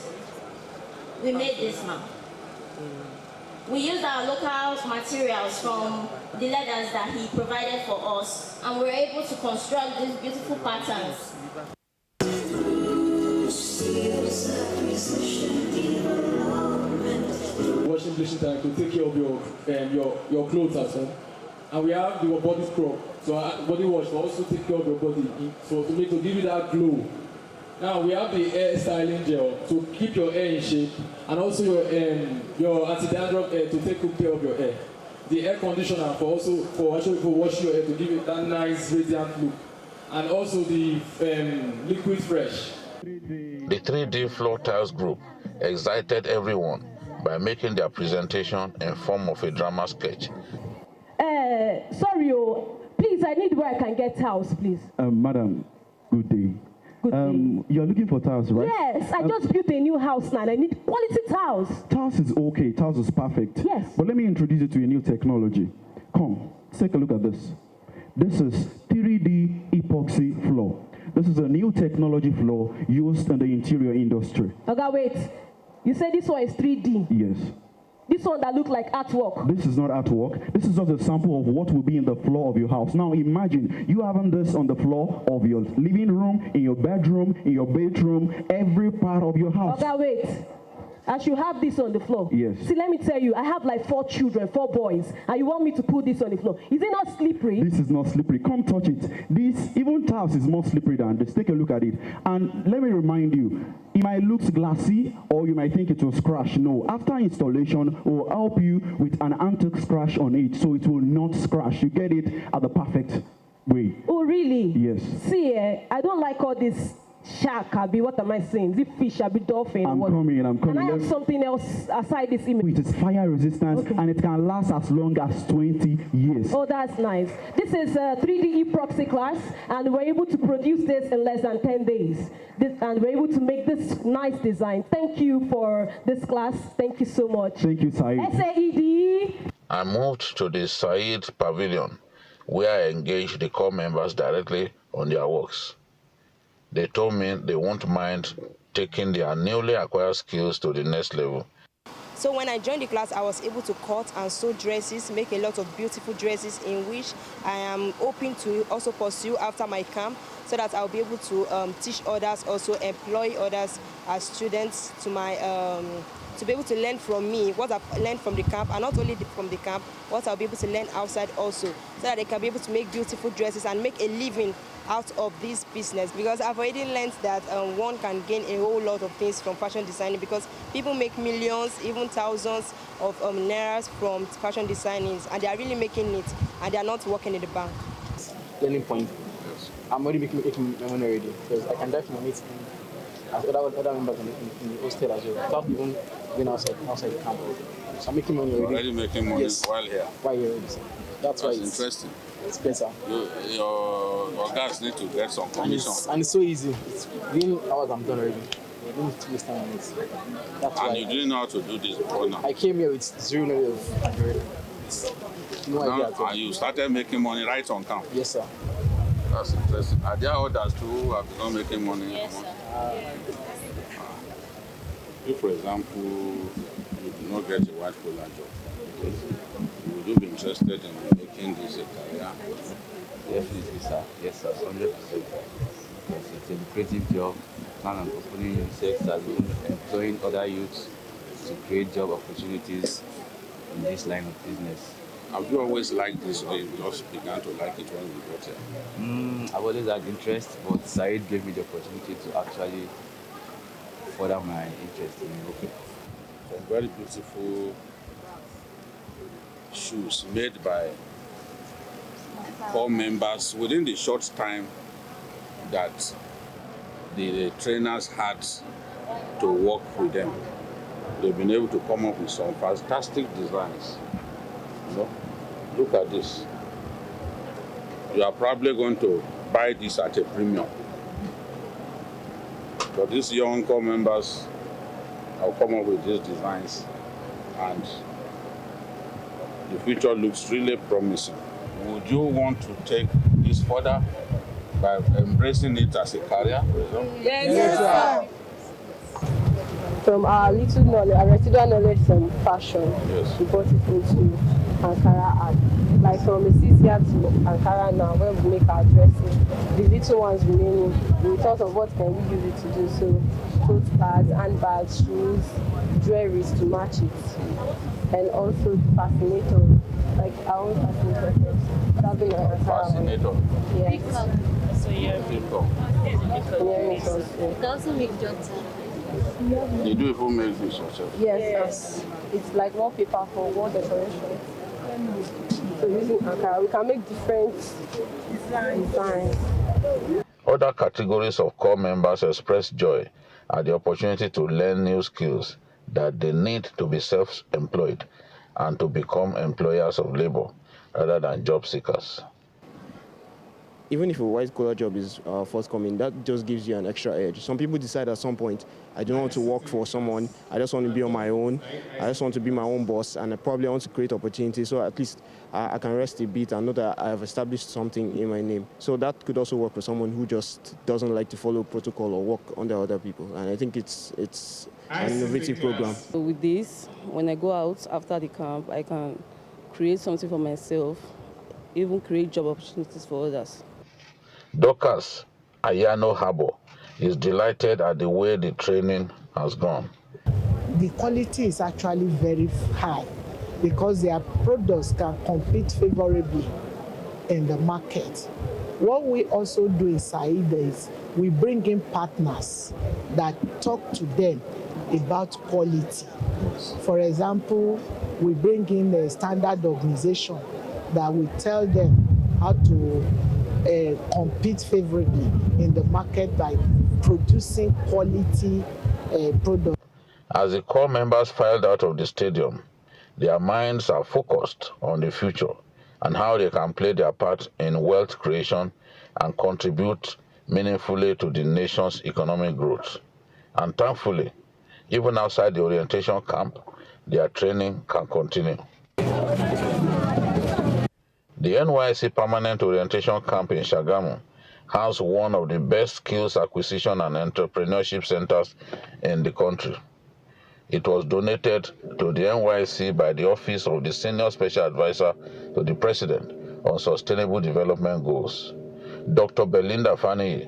We made this now. We used our local materials from the leathers that he provided for us, and we were able to construct these beautiful patterns.
Washing bleaching tank to take care of your clothes at home, and we have the body scrub, so body wash to also take care of your body, so to give you that glow. Now we have the hair styling gel to keep your hair in shape, and also your anti-dandruff to take good care of your hair. The air conditioner for washing your hair to give it that nice radiant look, and also the liquid fresh.
The 3D floor tiles group excited everyone by making their presentation in form of a drama sketch.
Sorry, please, I need where I can get tiles, please.
Madam, good day. You're looking for tiles, right?
Yes, I just built a new house now and I need quality tiles.
Tiles is okay, tiles is perfect.
Yes.
But let me introduce you to a new technology. Come, take a look at this. This is 3D epoxy floor. This is a new technology floor used in the interior industry.
Okay, wait. You said this one is 3D?
Yes.
This one that looks like artwork.
This is not artwork. This is just a sample of what will be in the floor of your house. Now imagine you having this on the floor of your living room, in your bedroom, in your bedroom, every part of your house.
Okay, wait. I should have this on the floor.
Yes.
See, let me tell you, I have like 4 children, 4 boys, and you want me to put this on the floor. Is it not slippery?
This is not slippery. Come touch it. This, even tiles is more slippery than this. Take a look at it. And let me remind you, it might look glassy or you might think it will scratch. No, after installation, we'll help you with an anti-scratch on it so it will not scratch. You get it at the perfect way.
Oh, really?
Yes.
See, I don't like all this shark, what am I saying? Is it fish, dolphin?
I'm coming.
Can I have something else aside this image?
It is fire resistant, and it can last as long as 20 years.
Oh, that's nice. This is a 3D epoxy class, and we're able to produce this in less than 10 days. And we're able to make this nice design. Thank you for this class. Thank you so much.
Thank you, Said.
SAED.
I moved to the Said Pavilion, where I engaged the core members directly on their works. They told me they won't mind taking their newly acquired skills to the next level.
So when I joined the class, I was able to cut and sew dresses, make a lot of beautiful dresses in which I am hoping to also pursue after my camp so that I'll be able to teach others, also employ others as students to my to be able to learn from me what I've learned from the camp, and not only from the camp, what I'll be able to learn outside also, so that they can be able to make beautiful dresses and make a living out of this business. Because I've already learned that one can gain a whole lot of things from fashion designing, because people make millions, even thousands of nairas from fashion designing, and they are really making it, and they are not working in the bank.
Learning point. I'm already making my money already, because I can definitely meet as other members in the hostel as well, without even going outside the camp. So I'm making money already.
Already making money while here?
While here already. That's why it's
interesting.
It's better.
Your guys need to get some commission.
And it's so easy. It's within hours I'm done already. You don't need to waste time on it. That's why.
And you didn't know how to do this before now?
I came here with zero knowledge of Android. No idea at all.
And you started making money right on camp?
Yes, sir.
That's interesting. Are there others too who have begun making money?
Yes, sir.
If, for example, you do not get a white collar job, would you be interested in making this a career?
Definitely, sir. Yes, sir. 100%. Yes, it's a lucrative job. Plan on opening UNICEF as even employing other youths to create job opportunities in this line of business.
Have you always liked this, or you just began to like it when you got here?
I've always had interest, but Said gave me the opportunity to actually further my interest in it.
Okay. Some very beautiful shoes made by corps members within the short time that the trainers had to work with them. They've been able to come up with some fantastic designs. You know, look at this. You are probably going to buy this at a premium. But these young corps members have come up with these designs, and the future looks really promising. Would you want to take this further by embracing it as a career?
Yes, sir. From our little knowledge, our residual knowledge from fashion, we brought it into Ankara art. Like from a 6 year to Ankara now, where we make our dresses, the little ones remaining, we thought of what can we use it to do. So, clothes cards, handbags, shoes, jewelries to match it, and also fascinator, like our own fascinator.
Fascinator.
Yes.
So you're
They
also make jobs.
You do even make this yourself?
Yes. It's like wallpaper for wall decoration. So using Ankara, we can make different designs.
Other categories of corps members express joy at the opportunity to learn new skills that they need to be self-employed and to become employers of labor rather than job seekers.
Even if a white-collar job is forthcoming, that just gives you an extra edge. Some people decide at some point, I don't want to work for someone, I just want to be on my own, I just want to be my own boss, and I probably want to create opportunities, so at least I can rest a bit and know that I have established something in my name. So that could also work for someone who just doesn't like to follow protocol or work under other people, and I think it's an innovative program.
So with this, when I go out after the camp, I can create something for myself, even create job opportunities for others.
Dorcas Ayano Harbor is delighted at the way the training has gone.
The quality is actually very high because their products can compete favorably in the market. What we also do in Said is we bring in partners that talk to them about quality. For example, we bring in a standard organization that will tell them how to compete favorably in the market by producing quality products.
As the corps members filed out of the stadium, their minds are focused on the future and how they can play their part in wealth creation and contribute meaningfully to the nation's economic growth. And thankfully, even outside the orientation camp, their training can continue. The NYSC Permanent Orientation Camp in Shagamu has one of the best skills acquisition and entrepreneurship centers in the country. It was donated to the NYSC by the Office of the Senior Special Advisor to the President on Sustainable Development Goals. Dr. Belinda Fani,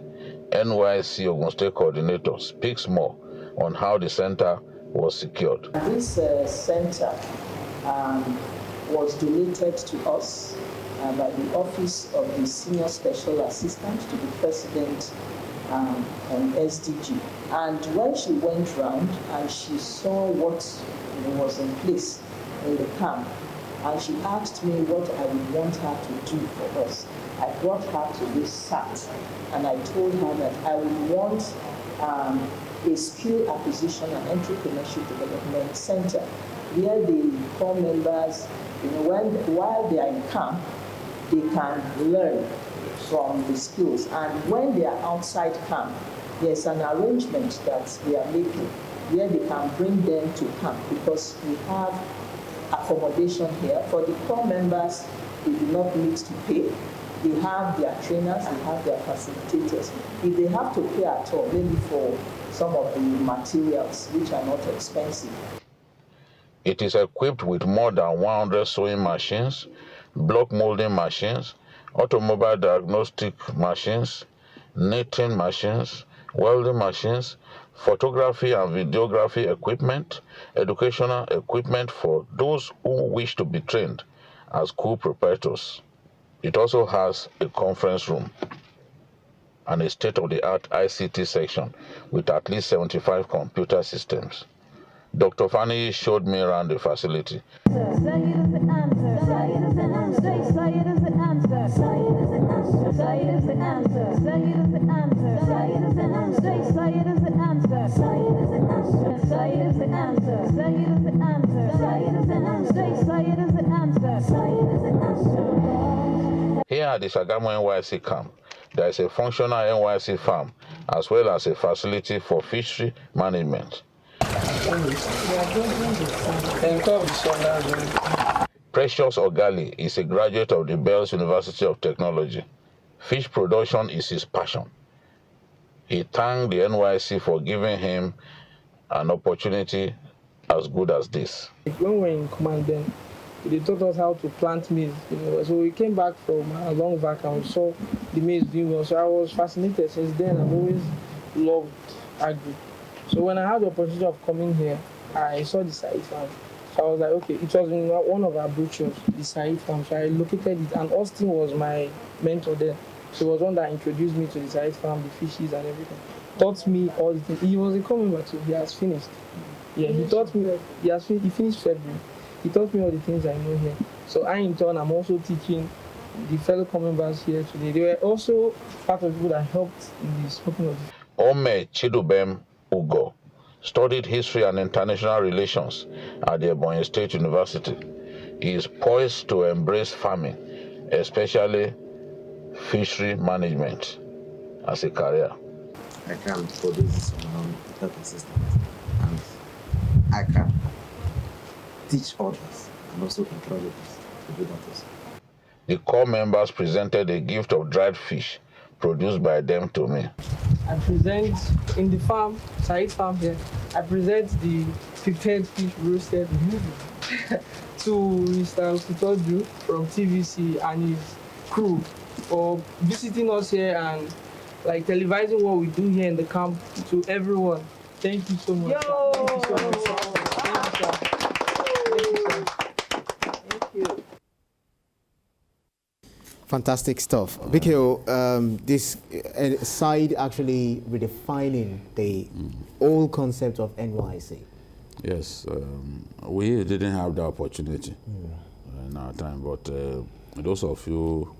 NYSC Ogun State Coordinator, speaks more on how the center was secured.
This center was donated to us by the Office of the Senior Special Assistant to the President on SDG. And when she went round and she saw what was in place in the camp, and she asked me what I would want her to do for us, I brought her to this SAT, and I told her that I would want a skill acquisition and entrepreneurship development center where the corps members, while they are in camp, they can learn from the skills. And when they are outside camp, there's an arrangement that we are making where they can bring them to camp, because we have accommodation here. For the corps members, they do not need to pay. They have their trainers, they have their facilitators. If they have to pay at all, maybe for some of the materials, which are not expensive.
It is equipped with more than 100 sewing machines, block molding machines, automobile diagnostic machines, knitting machines, welding machines, photography and videography equipment, educational equipment for those who wish to be trained as school preparators. It also has a conference room and a state-of-the-art ICT section with at least 75 computer systems. Dr. Fani showed me around the facility. Here at the Sagamo NYSC camp, there is a functional NYSC farm as well as a facility for fishery management. Precious Ogali is a graduate of the Bells University of Technology. Fish production is his passion. He thanked the NYSC for giving him an opportunity as good as this.
When we were in command then, they taught us how to plant maize. So we came back from a long vac and we saw the maize doing well. So I was fascinated since then. I've always loved agri. So when I had the opportunity of coming here, I saw the Said farm. So I was like, okay, it was in one of our brochures, the Said farm. So I located it, and Austin was my mentor there. So he was one that introduced me to the Said farm, the fishes and everything. Taught me all the things. He was a co-member too. He has finished. Yeah, he taught me. He finished February. He taught me all the things I know here. So I, in turn, I'm also teaching the fellow co-members here today. They were also part of people that helped in the spoken of.
Ome Chidubem Ugo studied history and international relations at the Ebonyi State University. He is poised to embrace farming, especially fishery management, as a career.
I can produce health assistance, and I can teach others and also encourage others to do that also.
The core members presented a gift of dried fish produced by them to me.
I present in the farm, Said farm here, I present the prepared fish roasted to Mr. Kutoju from TVC and his crew for visiting us here and like televising what we do here in the camp to everyone. Thank you so much. Thank you so much. Thank you, sir. Thank you.
Fantastic stuff. Bikio, this side actually redefining the whole concept of NYSC.
Yes, we didn't have the opportunity in our time, but those of you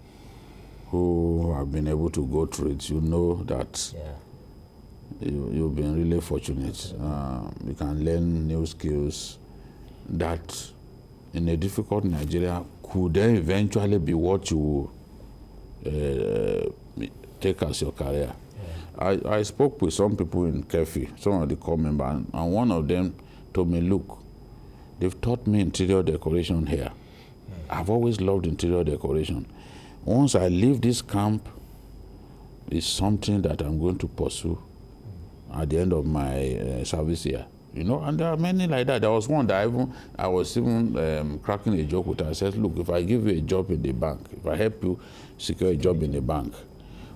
who have been able to go through it, you know that you've been really fortunate. You can learn new skills that in a difficult Nigeria could then eventually be what you take as your career. I spoke with some people in Kefi, some of the core members, and one of them told me, look, they've taught me interior decoration here. I've always loved interior decoration. Once I leave this camp, it's something that I'm going to pursue at the end of my service year. You know, and there are many like that. There was one that I was even cracking a joke with her. I said, look, if I give you a job in the bank, if I help you secure a job in the bank,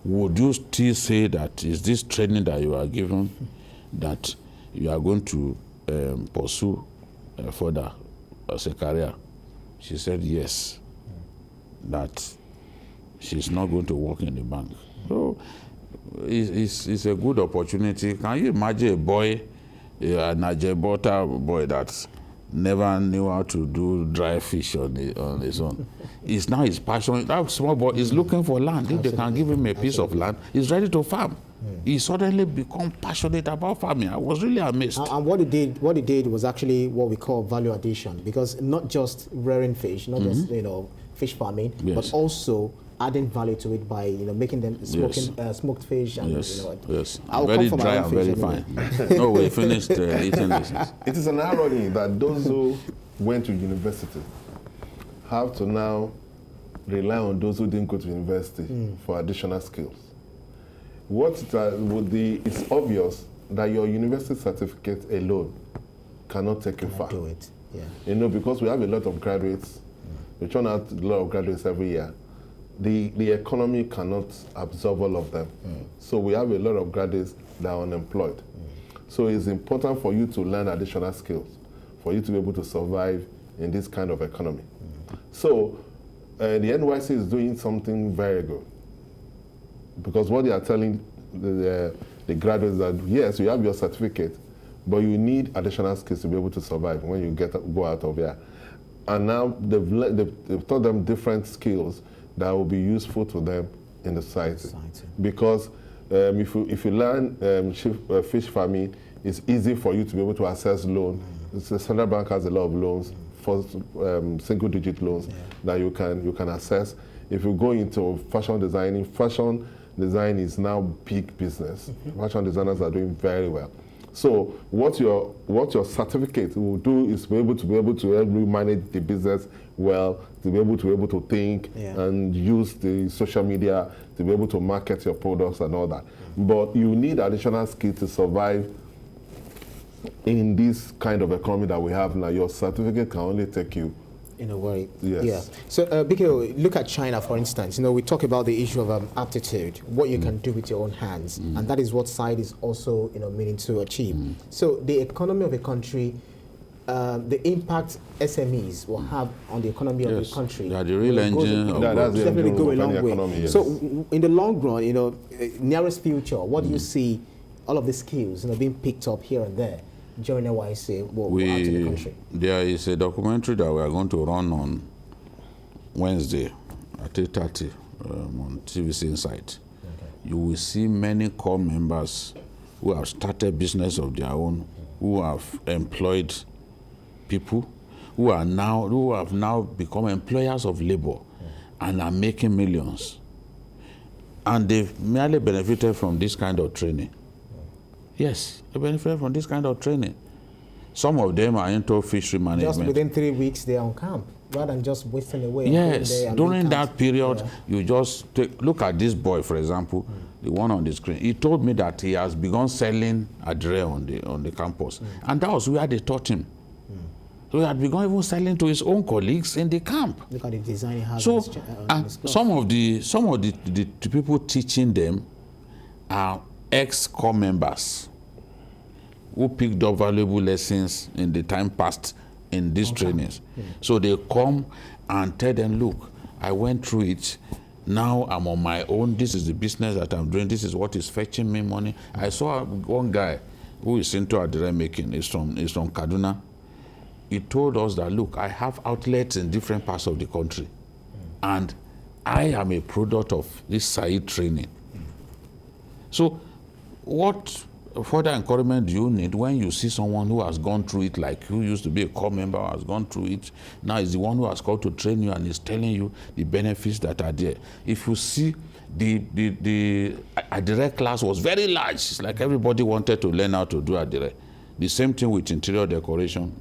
would you still say that is this training that you are given that you are going to pursue further as a career? She said yes, that she's not going to work in the bank. So it's a good opportunity. Can you imagine a boy, a Nigerian boy that never knew how to do dry fish on his own? It's now his passion. That small boy is looking for land. If they can give him a piece of land, he's ready to farm. He suddenly become passionate about farming. I was really amazed.
And what he did was actually what we call value addition, because not just rearing fish, not just fish farming, but also adding value to it by making them smoked fish and
yes. Very dry and very fine. No, we finished eating this.
It is an irony that those who went to university have to now rely on those who didn't go to university for additional skills. It's obvious that your university certificate alone cannot take you far.
Do it. Yeah.
Because we have a lot of graduates. We turn out a lot of graduates every year. the economy cannot absorb all of them. So we have a lot of graduates that are unemployed. So it's important for you to learn additional skills for you to be able to survive in this kind of economy. So the NYSC is doing something very good, because what they are telling the graduates that, yes, you have your certificate, but you need additional skills to be able to survive when you go out of here. And now they've taught them different skills that will be useful to them in the society. Because if you learn fish farming, it's easy for you to be able to access loan. The central bank has a lot of loans, for single-digit loans that you can access. If you go into fashion designing, fashion design is now big business. Fashion designers are doing very well. So what your certificate will do is be able to help you manage the business well, to be able to think and use the social media to be able to market your products and all that. But you need additional skills to survive in this kind of economy that we have now. Your certificate can only take you
in a way.
Yes.
Yeah. So, Biko, look at China, for instance. You know, we talk about the issue of aptitude, what you can do with your own hands, and that is what SIDE is also, meaning to achieve. So, the economy of a country, the impact SMEs will have on the economy of the country.
They are the real engine of
definitely go a long way.
Economy, yes.
So, in the long run, nearest future, what do you see all of the skills, being picked up here and there during NYSC will add to the country?
There is a documentary that we are going to run on Wednesday at 8:30 on TVC Insight. You will see many core members who have started business of their own, who have employed people, who have now become employers of labor and are making millions. And they've merely benefited from this kind of training. Yes, they benefit from this kind of training. Some of them are into fishery management.
Just within 3 weeks, they are on camp, rather than just wasting away.
Yes, during that period, you just look at this boy, for example, the one on the screen. He told me that he has begun selling adre on the campus, and that was where they taught him. So he had begun even selling to his own colleagues in the camp.
Look at the design he has.
So, some of the people teaching them are ex-core members who picked up valuable lessons in the time past in these trainings. So they come and tell them, look, I went through it, now I'm on my own, this is the business that I'm doing, this is what is fetching me money. I saw one guy who is into adire making, he's from Kaduna. He told us that, look, I have outlets in different parts of the country, and I am a product of this SIDE training. So what further encouragement do you need when you see someone who has gone through it, like who used to be a core member, has gone through it, now is the one who has called to train you and is telling you the benefits that are there. If you see the adire class was very large, it's like everybody wanted to learn how to do adire. The same thing with interior decoration,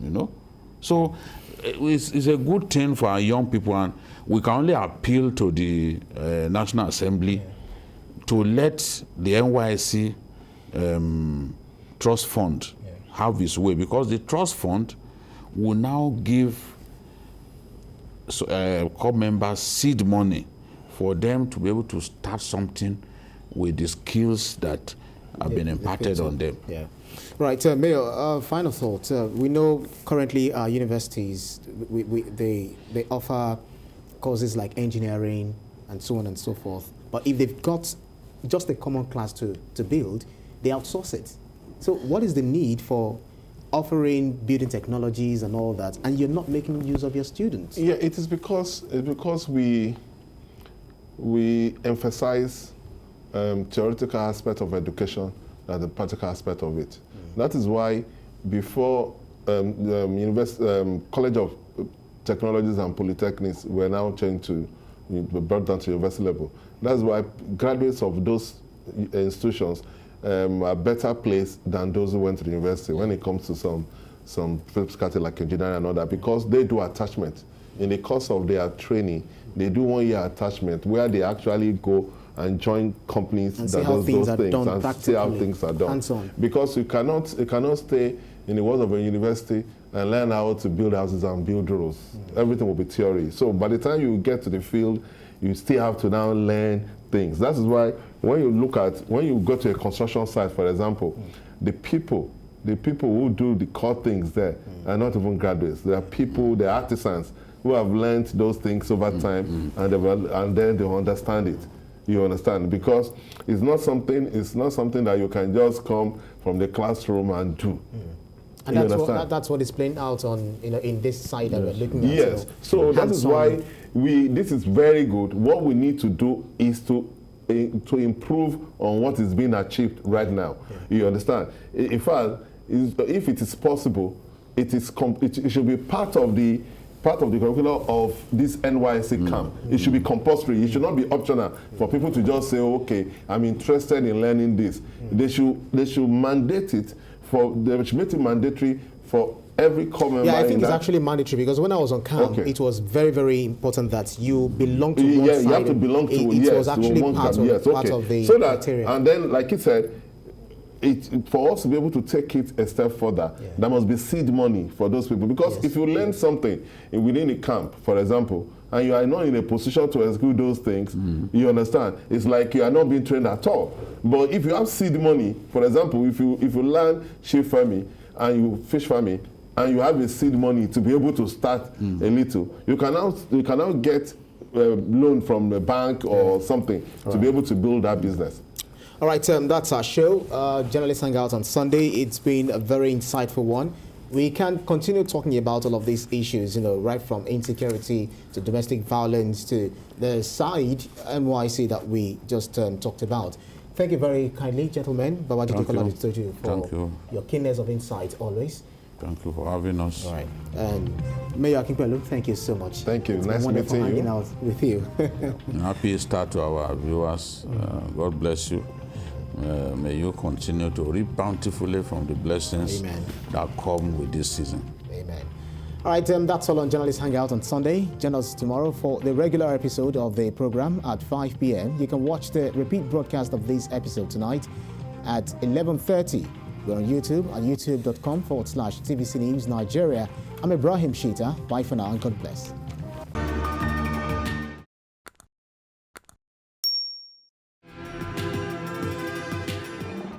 So it's a good thing for our young people, and we can only appeal to the National Assembly to let the NYSC Trust Fund have its way, because the Trust Fund will now give core members seed money for them to be able to start something with the skills that have been imparted on them.
Yeah. Right, Mayor, final thought. We know currently our universities, they offer courses like engineering and so on and so forth. But if they've got just a common class to build, they outsource it. So what is the need for offering building technologies and all that, and you're not making use of your students?
Yeah, it is because we emphasize theoretical aspect of education than the practical aspect of it. That is why before College of Technologies and Polytechnics were now changed to, brought down to university level. That's why graduates of those institutions are better placed than those who went to the university when it comes to some faculty like engineering and all that, because they do attachment. In the course of their training, they do 1 year attachment where they actually go and join companies that does those things and see how things are done. Because you cannot stay in the walls of a university and learn how to build houses and build roads. Everything will be theory. So by the time you get to the field, you still have to now learn things. That is why when you go to a construction site, for example, the people who do the core things there are not even graduates. They are people, they are artisans who have learned those things over time, and then they understand it. You understand? Because it's not something that you can just come from the classroom and do.
And that's what is playing out on, in this side that we're looking at.
Yes. So that is why this is very good. What we need to do is to improve on what is being achieved right now. You understand? In fact, if it is possible, it should be part of the curriculum of this NYSC camp. It should be compulsory. It should not be optional for people to just say, okay, I'm interested in learning this. They should mandate it they should make it mandatory for every core member.
Yeah, I think it's actually mandatory, because when I was on camp, it was very, very important that you belong to one side.
You have to belong to
it was actually part of the
so that,
criteria.
And then, like you said, for us to be able to take it a step further, there must be seed money for those people. Because if you learn something within a camp, for example, and you are not in a position to execute those things, you understand, it's like you are not being trained at all. But if you have seed money, for example, if you learn sheep farming and you fish farming, and you have a seed money to be able to start a little, you can now get a loan from the bank or something to be able to build that business.
All right, that's our show. Journalists Hang Out on Sunday. It's been a very insightful one. We can continue talking about all of these issues, right from insecurity to domestic violence to the side NYC that we just talked about. Thank you very kindly, gentlemen. Babaji Tokola for your keenness of insight always.
Thank you for having us.
All right. And Mayor Akinpelu, thank you so much.
Thank you.
It's
nice meeting
hanging
you.
out with you.
Happy start to our viewers. God bless you. May you continue to reap bountifully from the blessings that come with this season.
Amen. All right, that's all on Journalists Hangout on Sunday. Join us tomorrow for the regular episode of the program at 5 p.m. You can watch the repeat broadcast of this episode tonight at 11:30. We're on YouTube at youtube.com/TVC News Nigeria. I'm Ibrahim Shita. Bye for now and God bless.